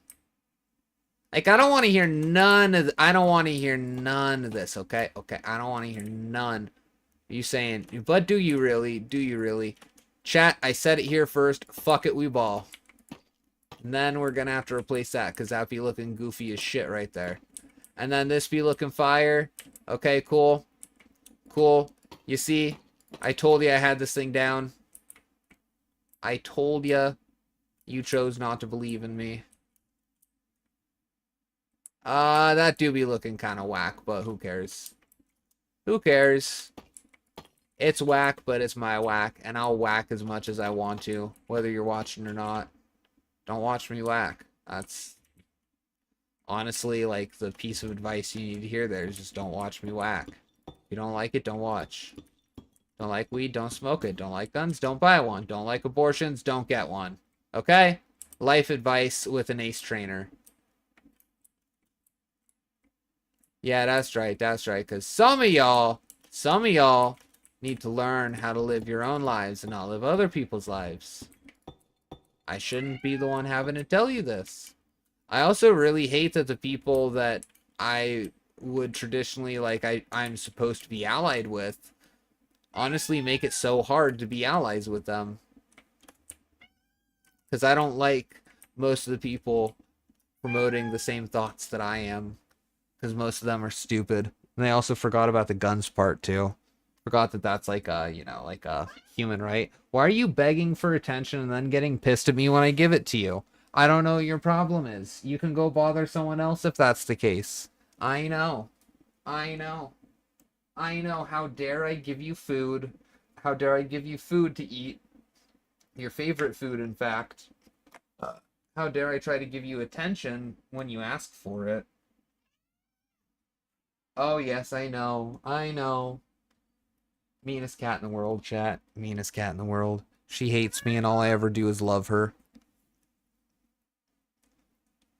Like, I don't want to hear none of I don't want to hear none of this, okay? Okay, I don't want to hear none. You saying, but do you really? Do you really? Chat, I said it here first. Fuck it, we ball. And then we're gonna have to replace that, because that'd be looking goofy as shit right there. And then this be looking fire. Okay, cool. Cool. You see, I told you I had this thing down. I told you. You chose not to believe in me. That do be looking kind of whack, but who cares? Who cares? It's whack, but it's my whack, and I'll whack as much as I want to, whether you're watching or not. Don't watch me whack. That's honestly like the piece of advice you need to hear there is just don't watch me whack. If you don't like it, don't watch. Don't like weed, don't smoke it. Don't like guns, don't buy one. Don't like abortions, don't get one. Okay? Life advice with an ace trainer. Yeah, that's right, because some of y'all need to learn how to live your own lives and not live other people's lives. I shouldn't be the one having to tell you this. I also really hate that the people that I would traditionally, like, I'm supposed to be allied with, honestly make it so hard to be allies with them. Because I don't like most of the people promoting the same thoughts that I am. Because most of them are stupid. And they also forgot about the guns part, too. Forgot that that's like a, you know, like a human right. Why are you begging for attention and then getting pissed at me when I give it to you? I don't know what your problem is. You can go bother someone else if that's the case. I know. I know. I know. How dare I give you food? How dare I give you food to eat? Your favorite food, in fact. How dare I try to give you attention when you ask for it? Oh, yes, I know. I know. Meanest cat in the world, chat. Meanest cat in the world. She hates me and all I ever do is love her.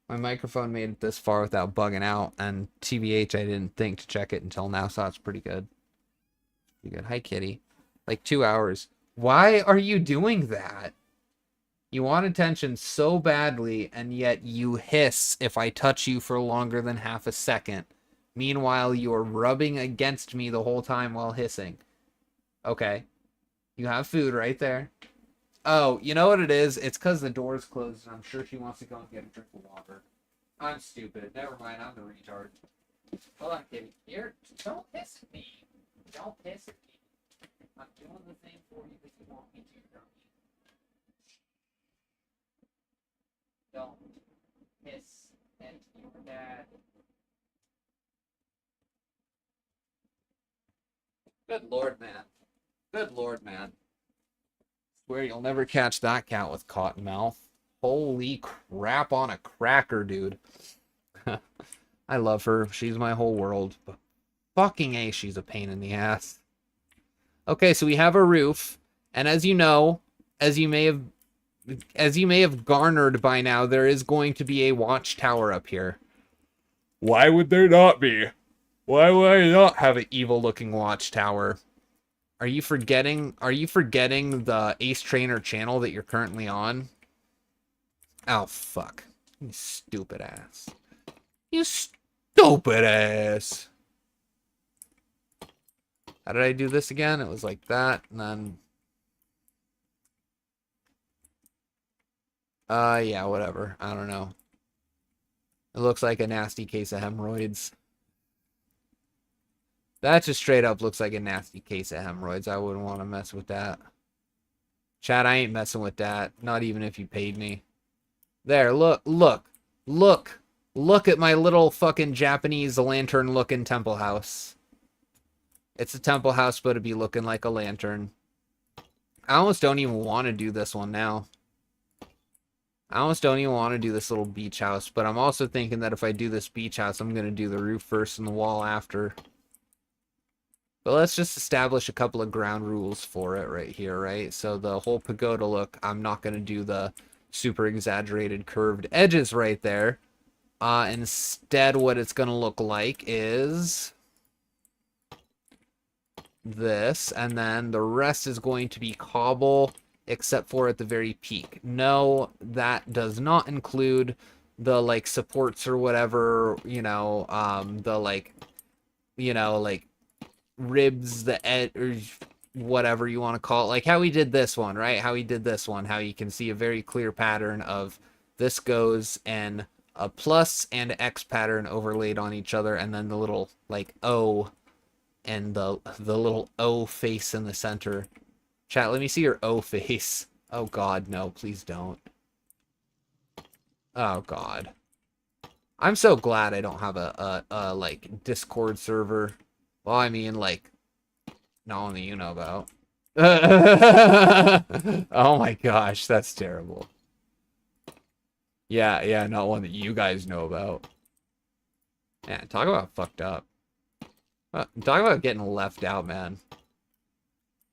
My microphone made it this far without bugging out, and TBH, I didn't think to check it until now, so that's pretty good. Pretty good. Hi, kitty. Like 2 hours. Why are you doing that? You want attention so badly, and yet you hiss if I touch you for longer than half a second. Meanwhile, you're rubbing against me the whole time while hissing. Okay. You have food right there. Oh, you know what it is? It's because the door's closed, and I'm sure she wants to go and get a drink of water. I'm stupid. Never mind, I'm the retard. Hold on, kitty. Here, don't hiss at me. Don't hiss at me. I'm doing the thing for you that you want me to, don't hiss at your dad. Good lord, man. Good lord, man. Swear you'll never catch that cat with cotton mouth. Holy crap on a cracker, dude. I love her. She's my whole world. But fucking A, she's a pain in the ass. Okay, so we have a roof. And as you know, as you may have garnered by now, there is going to be a watchtower up here. Why would there not be? Why would I not have an evil-looking watchtower? Are you forgetting the Ace Trainer channel that you're currently on? Oh, fuck. You stupid ass. You stupid ass. How did I do this again? It was like that, and then... yeah, whatever. I don't know. It looks like a nasty case of hemorrhoids. That just straight up looks like a nasty case of hemorrhoids. I wouldn't want to mess with that. Chat, I ain't messing with that. Not even if you paid me. There, look, look, look. Look at my little fucking Japanese lantern-looking temple house. It's a temple house, but it'd be looking like a lantern. I almost don't even want to do this one now. I almost don't even want to do this little beach house, but I'm also thinking that if I do this beach house, I'm going to do the roof first and the wall after. But let's just establish a couple of ground rules for it right here, right? So the whole pagoda look, I'm not going to do the super exaggerated curved edges right there. Instead, what it's going to look like is this, and then the rest is going to be cobble, except for at the very peak. No, that does not include the, like, supports or whatever, you know, the, like, you know, like, ribs, the edge, or whatever you want to call it, like how we did this one, right? How we did this one, how you can see a very clear pattern of this goes and a plus and X pattern overlaid on each other, and then the little like O and the little O face in the center. Chat, let me see your O face. Oh god, no, please don't. Oh god. I'm so glad I don't have a like Discord server. Well, I mean, like, not one that you know about. Oh my gosh, that's terrible. Yeah, not one that you guys know about. Yeah, talk about fucked up. Talk about getting left out, man.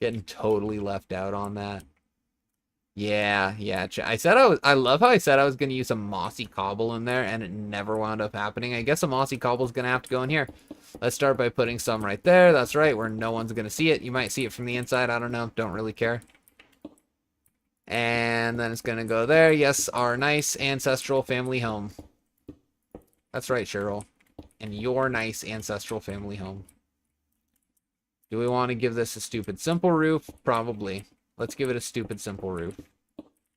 Getting totally left out on that. Yeah. I love how I said I was going to use a mossy cobble in there, and it never wound up happening. I guess a mossy cobble's going to have to go in here. Let's start by putting some right there. That's right, where no one's going to see it. You might see it from the inside. I don't know. Don't really care. And then it's going to go there. Yes, our nice ancestral family home. That's right, Cheryl. And your nice ancestral family home. Do we want to give this a stupid simple roof? Probably. Let's give it a stupid simple roof.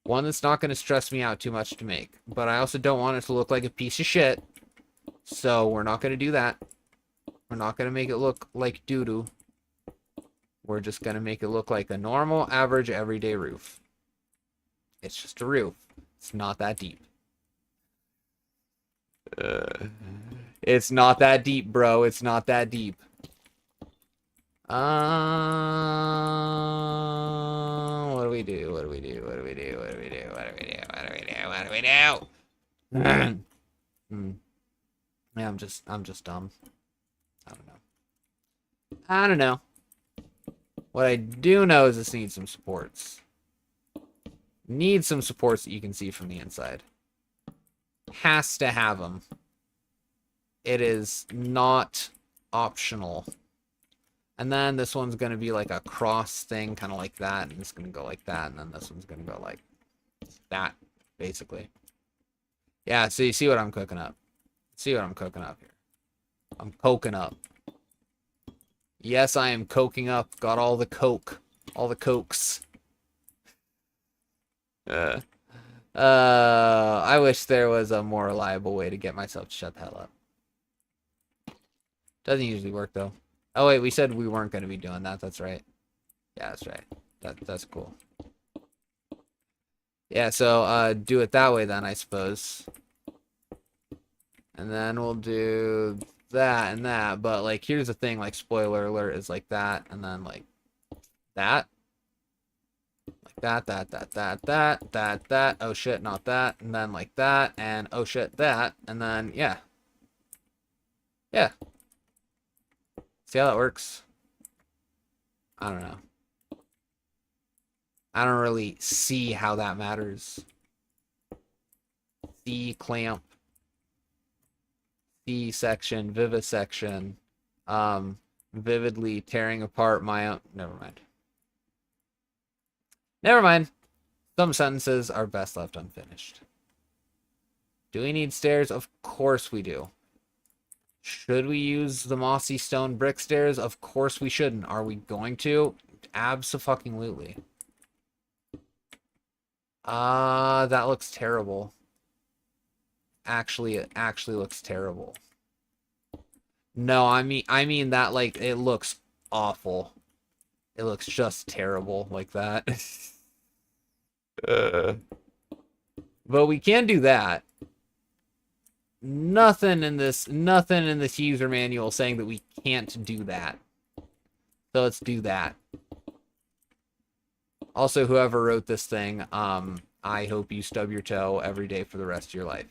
One that's not going to stress me out too much to make. But I also don't want it to look like a piece of shit. So we're not going to do that. We're not going to make it look like doo-doo. We're just going to make it look like a normal, average, everyday roof. It's just a roof. It's not that deep. It's not that deep, bro. It's not that deep. What do we do? What do we do? What do we do? What do we do? What do we do? What do we do? What do we do? Yeah, I'm just dumb. I don't know. What I do know is this needs some supports. Needs some supports that you can see from the inside. Has to have them. It is not optional. And then this one's going to be like a cross thing, kind of like that. And it's going to go like that. And then this one's going to go like that, basically. Yeah, so you see what I'm cooking up. See what I'm cooking up here. I'm coking up. Yes, I am coking up. Got all the coke. All the cokes. I wish there was a more reliable way to get myself to shut the hell up. Doesn't usually work, though. Oh, wait, we said we weren't going to be doing that. That's right. Yeah, that's right. That's cool. Yeah, so do it that way then, I suppose. And then we'll do that and that. But, like, here's the thing. Like, spoiler alert is like that. And then, like, that. Like that. Oh, shit, not that. And then, like, that. And, oh, shit, that. And then, yeah. Yeah. See how that works? I don't know. I don't really see how that matters. C clamp. C section, vivisection. Vividly tearing apart my own. Never mind. Never mind. Some sentences are best left unfinished. Do we need stairs? Of course we do. Should we use the mossy stone brick stairs? Of course we shouldn't. Are we going to? Abso-fucking-lutely. That looks terrible. Actually, it actually looks terrible. No, I mean that, like, it looks awful. It looks just terrible like that. But we can do that. nothing in this user manual saying that we can't do that. So let's do that. Also, whoever wrote this thing, I hope you stub your toe every day for the rest of your life.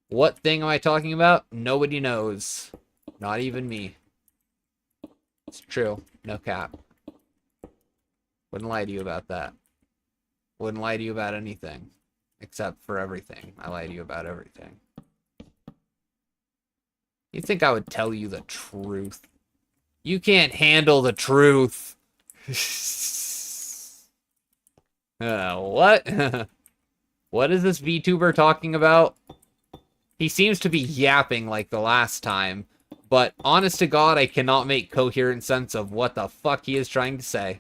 What thing am I talking about? Nobody knows. Not even me. It's true. No cap. Wouldn't lie to you about that. Wouldn't lie to you about anything. Except for everything. I lie to you about everything. You think I would tell you the truth? You can't handle the truth. What? What is this VTuber talking about? He seems to be yapping like the last time, but honest to God, I cannot make coherent sense of what the fuck he is trying to say.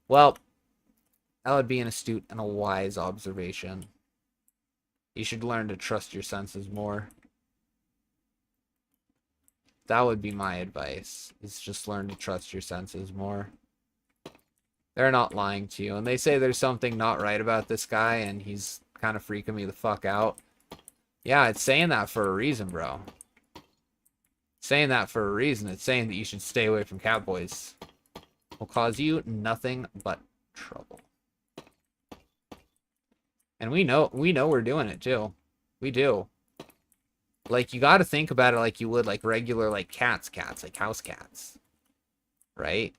Well, that would be an astute and a wise observation. You should learn to trust your senses more. That would be my advice, is just learn to trust your senses more. They're not lying to you, and they say there's something not right about this guy, and he's kind of freaking me the fuck out. Yeah, it's saying that for a reason, bro. It's saying that for a reason. It's saying that you should stay away from Catboys. Will cause you nothing but trouble. And we know we're doing it too. We do. Like, you got to think about it like you would like regular like cats, like house cats. Right?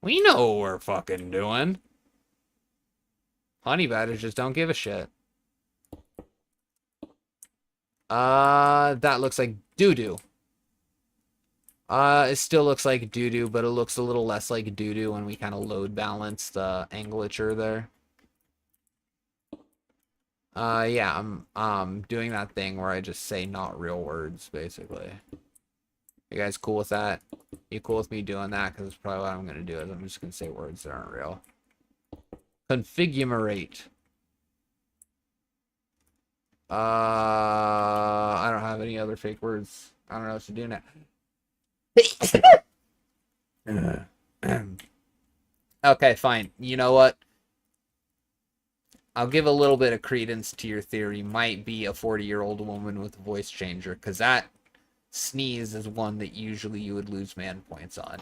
We know what we're fucking doing. Honey badgers just don't give a shit. That looks like doo-doo. It still looks like doo-doo, but it looks a little less like doo-doo when we kind of load balance the angulature there. Yeah, I'm doing that thing where I just say not real words, basically. You guys cool with that? You cool with me doing that? Because it's probably what I'm going to do, is I'm just going to say words that aren't real. Configurate. I don't have any other fake words. I don't know what to do now. Okay, fine. You know what? I'll give a little bit of credence to your theory. Might be a 40-year-old woman with a voice changer, because that sneeze is one that usually you would lose man points on.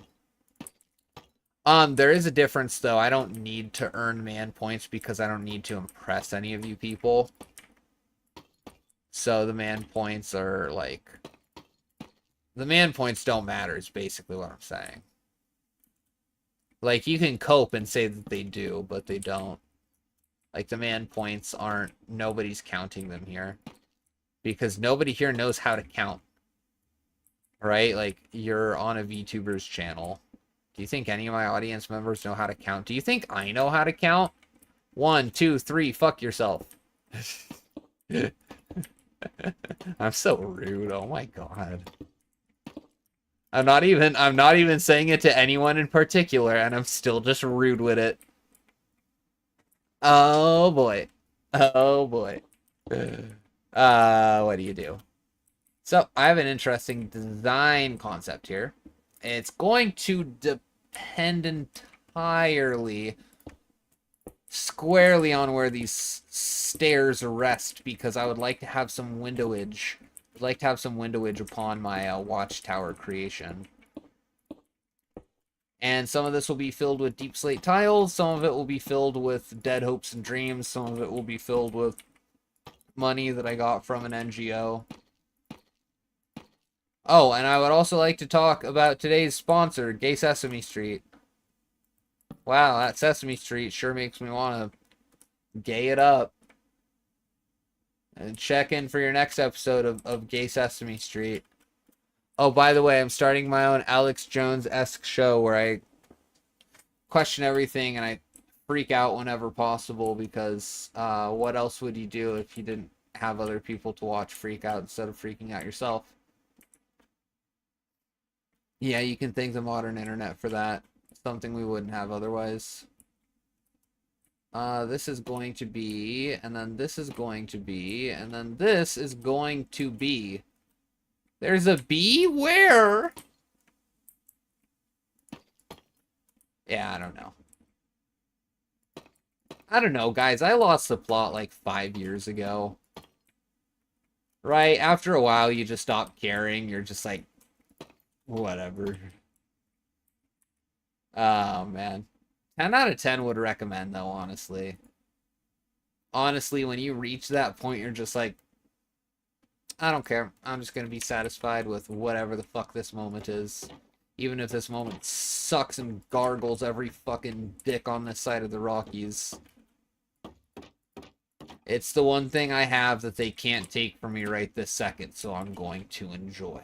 There is a difference, though. I don't need to earn man points because I don't need to impress any of you people. So the man points are like... The man points don't matter is basically what I'm saying. Like, you can cope and say that they do, but they don't. Like, the man points aren't... Nobody's counting them here. Because nobody here knows how to count. Right? Like, you're on a VTuber's channel. Do you think any of my audience members know how to count? Do you think I know how to count? 1, 2, 3, fuck yourself. I'm so rude. Oh my god. I'm not even saying it to anyone in particular, and I'm still just rude with it. Oh boy. Oh boy. What do you do? So, I have an interesting design concept here. It's going to depend entirely squarely on where these stairs rest, because I would like to have some windowage. I'd like to have some windowage upon my watchtower creation. And some of this will be filled with deep slate tiles, some of it will be filled with dead hopes and dreams, some of it will be filled with money that I got from an NGO. Oh, and I would also like to talk about today's sponsor, Gay Sesame Street. Wow, that Sesame Street sure makes me want to gay it up. And check in for your next episode of Gay Sesame Street. Oh, by the way, I'm starting my own Alex Jones-esque show where I question everything and I freak out whenever possible, because what else would you do if you didn't have other people to watch freak out instead of freaking out yourself? Yeah, you can thank the modern internet for that. Something we wouldn't have otherwise. This is going to be, and then this is going to be, and then this is going to be. There's a B? Where? Yeah, I don't know. I don't know, guys. I lost the plot like 5 years ago. Right? After a while, you just stop caring. You're just like, whatever. Oh, man. 10 out of 10 would recommend, though, honestly. Honestly, when you reach that point, you're just like, I don't care. I'm just gonna be satisfied with whatever the fuck this moment is. Even if this moment sucks and gargles every fucking dick on this side of the Rockies. It's the one thing I have that they can't take from me right this second, so I'm going to enjoy.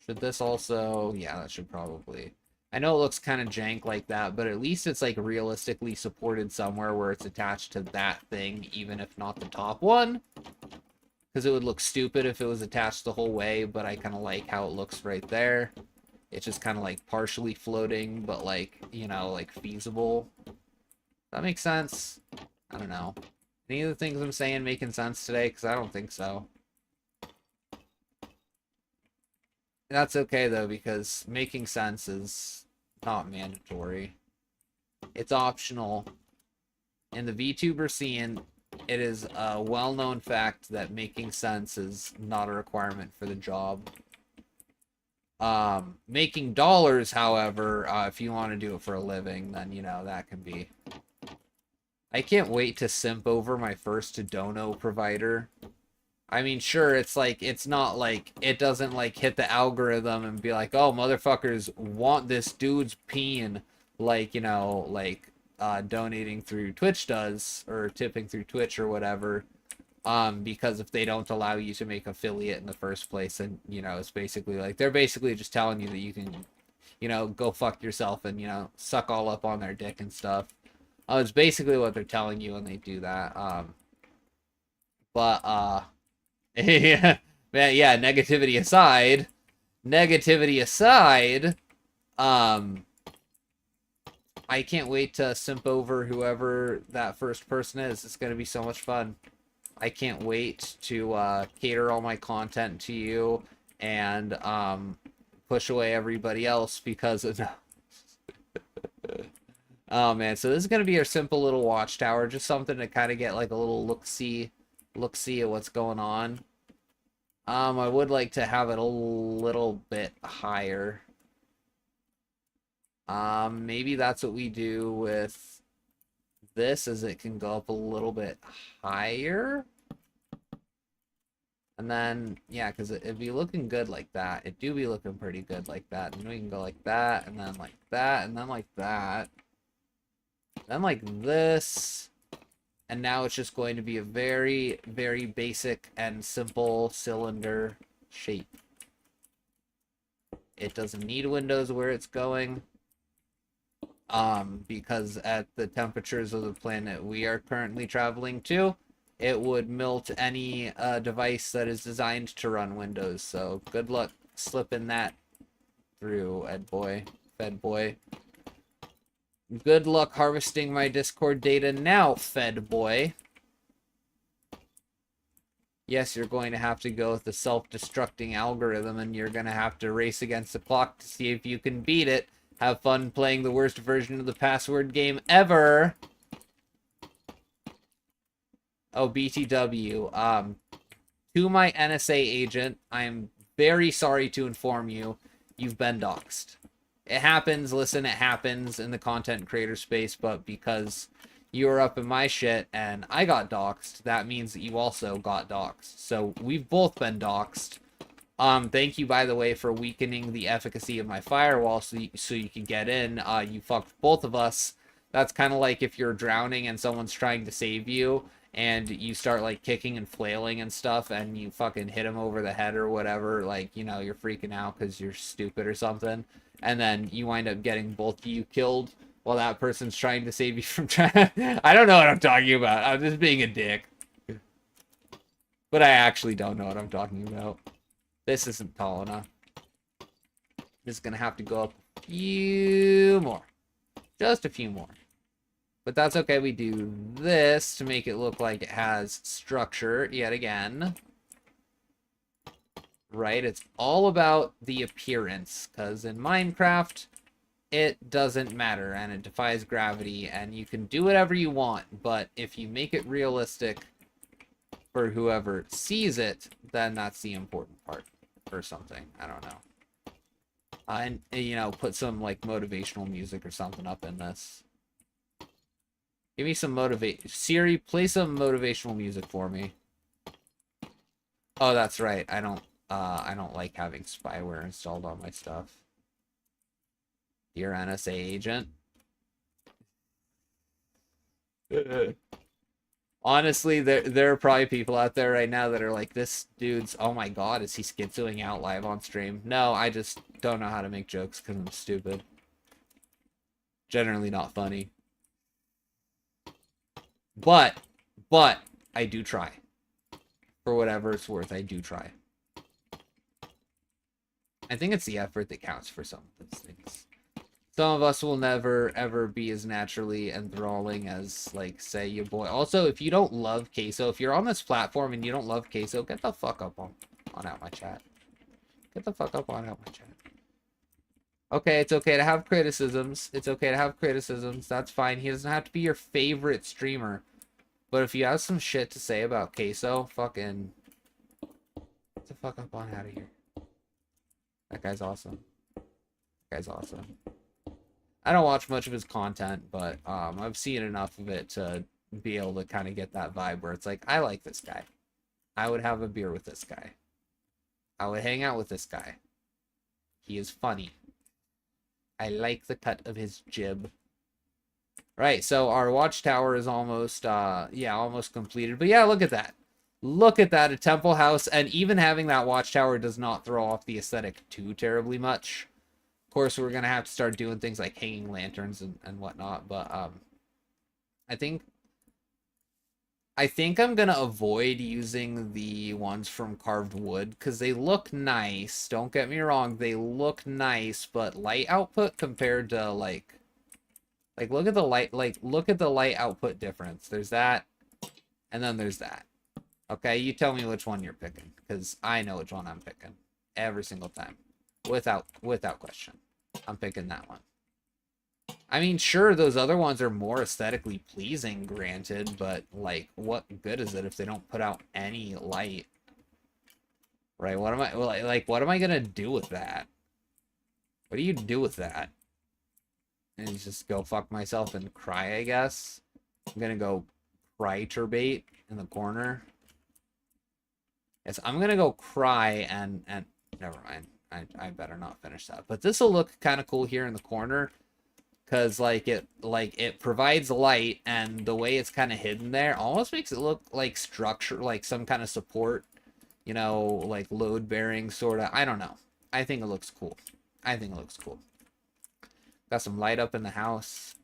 Should this also... Yeah, that should probably... I know it looks kind of jank like that, but at least it's like realistically supported somewhere where it's attached to that thing, even if not the top one. Because it would look stupid if it was attached the whole way, but I kind of like how it looks right there. It's just kind of like partially floating, but like, you know, like feasible. That makes sense? I don't know. Any of the things I'm saying making sense today? Because I don't think so. That's okay though, because making sense is not mandatory. It's optional. In the VTuber scene, it is a well-known fact that making sense is not a requirement for the job. Making dollars, however, if you want to do it for a living, then, you know, that can be. I can't wait to simp over my first dono provider. I mean, sure, it's like, it's not like, it doesn't like hit the algorithm and be like, oh, motherfuckers want this dude's peen, like, you know, like, donating through Twitch does, or tipping through Twitch or whatever, because if they don't allow you to make affiliate in the first place, and, you know, it's basically like, they're basically just telling you that you can, you know, go fuck yourself and, you know, suck all up on their dick and stuff. It's basically what they're telling you when they do that, yeah, man, yeah, negativity aside, I can't wait to simp over whoever that first person is. It's gonna be so much fun. I can't wait to cater all my content to you and push away everybody else because of... Oh man, so this is gonna be a simple little watchtower, just something to kind of get like a little look-see at what's going on. I would like to have it a little bit higher. Maybe that's what we do with this, as it can go up a little bit higher. And then, yeah, because it'd be looking good like that. It do be looking pretty good like that. And we can go like that, and then like that, and then like that. Then like this. And now it's just going to be a very, very basic and simple cylinder shape. It doesn't need windows where it's going. Because at the temperatures of the planet we are currently traveling to, it would melt any device that is designed to run Windows. So good luck slipping that through, Fed boy. Good luck harvesting my Discord data now, Fed boy. Yes, you're going to have to go with the self-destructing algorithm, and you're going to have to race against the clock to see if you can beat it. Have fun playing the worst version of the password game ever. Oh, BTW. To my NSA agent, I'm very sorry to inform you, you've been doxxed. It happens, listen, it happens in the content creator space, but because you were up in my shit and I got doxxed, that means that you also got doxxed. So we've both been doxxed. Thank you, by the way, for weakening the efficacy of my firewall so you can get in. You fucked both of us. That's kind of like if you're drowning and someone's trying to save you, and you start, like, kicking and flailing and stuff, and you fucking hit him over the head or whatever, like, you know, you're freaking out because you're stupid or something, and then you wind up getting both of you killed while that person's trying to save you from trying... I don't know what I'm talking about. I'm just being a dick. But I actually don't know what I'm talking about. This isn't tall enough. This is going to have to go up a few more. Just a few more. But that's okay. We do this to make it look like it has structure yet again. Right? It's all about the appearance. Because in Minecraft, it doesn't matter. And it defies gravity. And you can do whatever you want. But if you make it realistic, for whoever sees it, then that's the important part or something. I don't know. And you know, put some like motivational music or something up in this. Give me some Siri, play some motivational music for me. Oh, that's right. I don't like having spyware installed on my stuff. Dear NSA agent. Honestly, there are probably people out there right now that are like, this dude's, oh my god, is he schizoing out live on stream? No, I just don't know how to make jokes because I'm stupid. Generally not funny. But I do try. For whatever it's worth, I do try. I think it's the effort that counts for some of those things. Some of us will never, ever be as naturally enthralling as, like, say, your boy. Also, if you don't love Queso, if you're on this platform and you don't love Queso, get the fuck up on out my chat. Get the fuck up on out my chat. Okay, it's okay to have criticisms. It's okay to have criticisms. That's fine. He doesn't have to be your favorite streamer. But if you have some shit to say about Queso, fucking... get the fuck up on out of here. That guy's awesome. That guy's awesome. I don't watch much of his content, but I've seen enough of it to be able to kind of get that vibe where it's like, I like this guy. I would have a beer with this guy. I would hang out with this guy. He is funny. I like the cut of his jib. Right, so our watchtower is almost, almost completed. But yeah, look at that. Look at that, a temple house. And even having that watchtower does not throw off the aesthetic too terribly much. Of course, we're going to have to start doing things like hanging lanterns and whatnot. But I think I'm going to avoid using the ones from carved wood because they look nice. Don't get me wrong, they look nice, but light output compared to like look at the light output difference. There's that, and then there's that. Okay, you tell me which one you're picking, because I know which one I'm picking every single time, without question. I'm picking that one. I mean, sure, those other ones are more aesthetically pleasing, granted, but like, what good is it if they don't put out any light? Right? What am I gonna do with that? What do you do with that? And just go fuck myself and cry, I guess. I'm gonna go cry turbate in the corner. Yes, I'm gonna go cry and never mind. I better not finish that. But this will look kind of cool here in the corner, because it provides light, and the way it's kind of hidden there almost makes it look like structure, like some kind of support, you know, like load bearing sort of. I don't know. I think it looks cool. I think it looks cool. Got some light up in the house.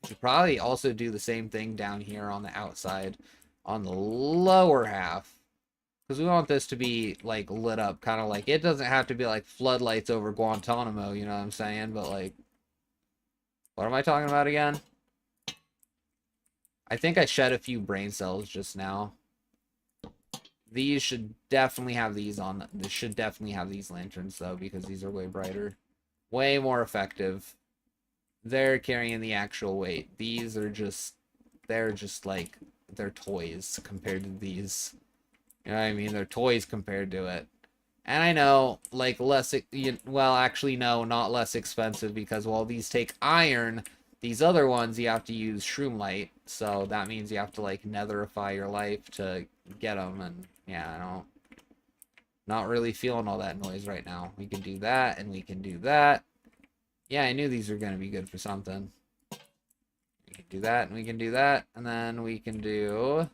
Should probably also do the same thing down here on the outside, on the lower half. Because we want this to be, like, lit up, kind of like, it doesn't have to be, like, floodlights over Guantanamo, you know what I'm saying? But, like, what am I talking about again? I think I shed a few brain cells just now. These should definitely have these on, this should definitely have these lanterns, though, because these are way brighter. Way more effective. They're carrying the actual weight. These are just, they're just, like, they're toys compared to these. You know what I mean? They're toys compared to it. And I know, like, well, actually, no, not less expensive, because while these take iron, these other ones, you have to use shroom light. So that means you have to, like, netherify your life to get them. And, yeah, I don't, not really feeling all that noise right now. We can do that, and we can do that. Yeah, I knew these were going to be good for something. We can do that, and we can do that. And then we can do...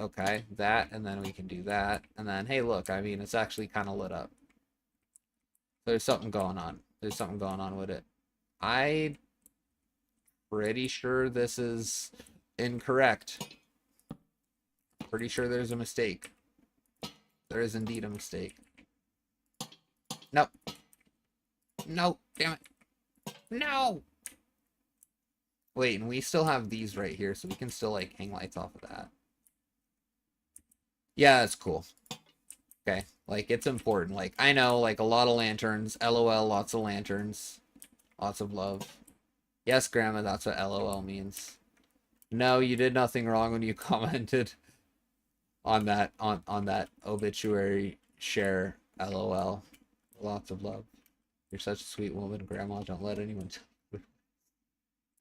okay, that, and then we can do that, and then, hey, look, I mean, it's actually kind of lit up. There's something going on. There's something going on with it. I'm pretty sure this is incorrect. Pretty sure there's a mistake. There is indeed a mistake. Nope. No, damn it. No! Wait, and we still have these right here, so we can still, like, hang lights off of that. Yeah, that's cool. Okay, like, it's important. Like, I know, like, a lot of lanterns. LOL, lots of lanterns. Lots of love. Yes, Grandma, that's what LOL means. No, you did nothing wrong when you commented on that obituary share. LOL. Lots of love. You're such a sweet woman, Grandma. Don't let anyone tell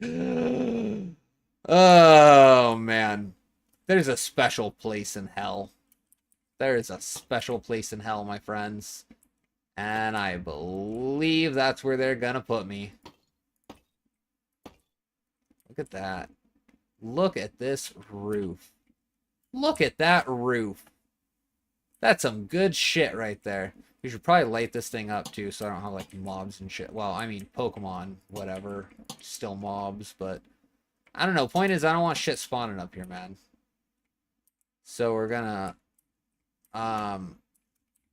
you. Oh man. There's a special place in hell. There is a special place in hell, my friends. And I believe that's where they're gonna put me. Look at that. Look at this roof. Look at that roof. That's some good shit right there. We should probably light this thing up too so I don't have like mobs and shit. Well, I mean Pokemon, whatever. Still mobs, but I don't know. Point is I don't want shit spawning up here, man. So we're gonna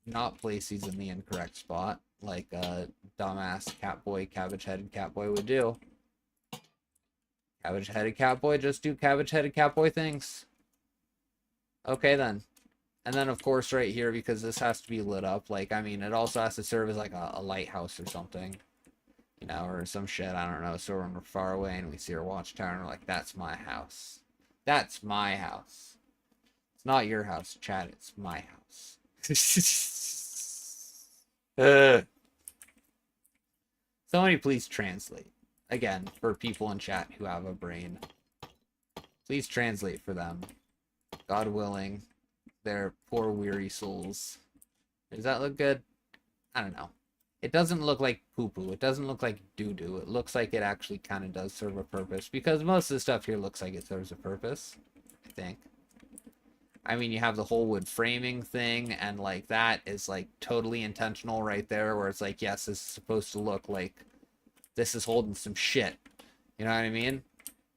not place these in the incorrect spot like a dumbass Catboy, cabbage-headed Catboy would do. Cabbage-headed Catboy just do cabbage-headed Catboy things. Okay then. And then of course right here, because this has to be lit up, like I mean it also has to serve as like a lighthouse or something. You know, or some shit, I don't know. So when we're far away and we see our watchtower and we're like, that's my house. That's my house. It's not your house, Chad, it's my house. Somebody please translate. Again, for people in chat who have a brain. Please translate for them. God willing. Their poor weary souls. Does that look good? I don't know. It doesn't look like poo-poo. It doesn't look like doo-doo. It looks like it actually kind of does serve a purpose. Because most of the stuff here looks like it serves a purpose. I think. I mean, you have the whole wood framing thing, and like that is like totally intentional right there, where it's like, yes, this is supposed to look like this is holding some shit. You know what I mean?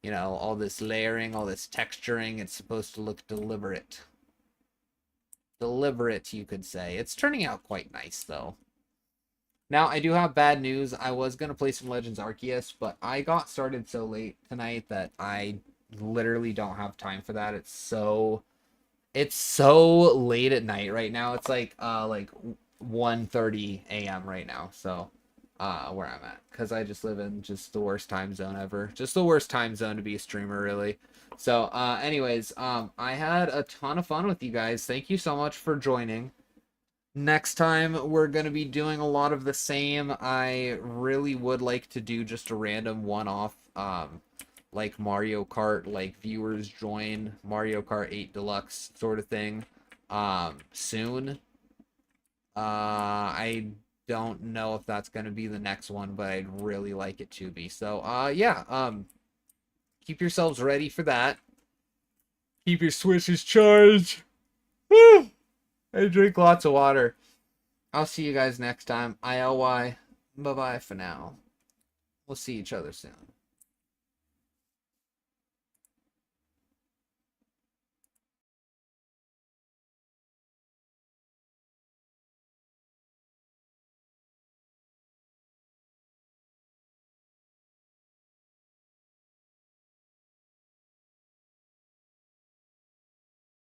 You know, all this layering, all this texturing, it's supposed to look deliberate. Deliberate, you could say. It's turning out quite nice, though. Now, I do have bad news. I was going to play some Legends Arceus, but I got started so late tonight that I literally don't have time for that. It's so late at night right now. It's like 1:30 a.m. right now. So where I'm at, because I just live in just the worst time zone ever. Just the worst time zone to be a streamer, really. So anyways, I had a ton of fun with you guys. Thank you so much for joining. Next time we're gonna be doing a lot of the same. I really would like to do just a random one-off like Mario Kart, like viewers join Mario Kart 8 Deluxe sort of thing soon. I don't know if that's going to be the next one, but I'd really like it to be. So yeah, keep yourselves ready for that. Keep your switches charged. And drink lots of water. I'll see you guys next time. ILY. Bye-bye for now. We'll see each other soon.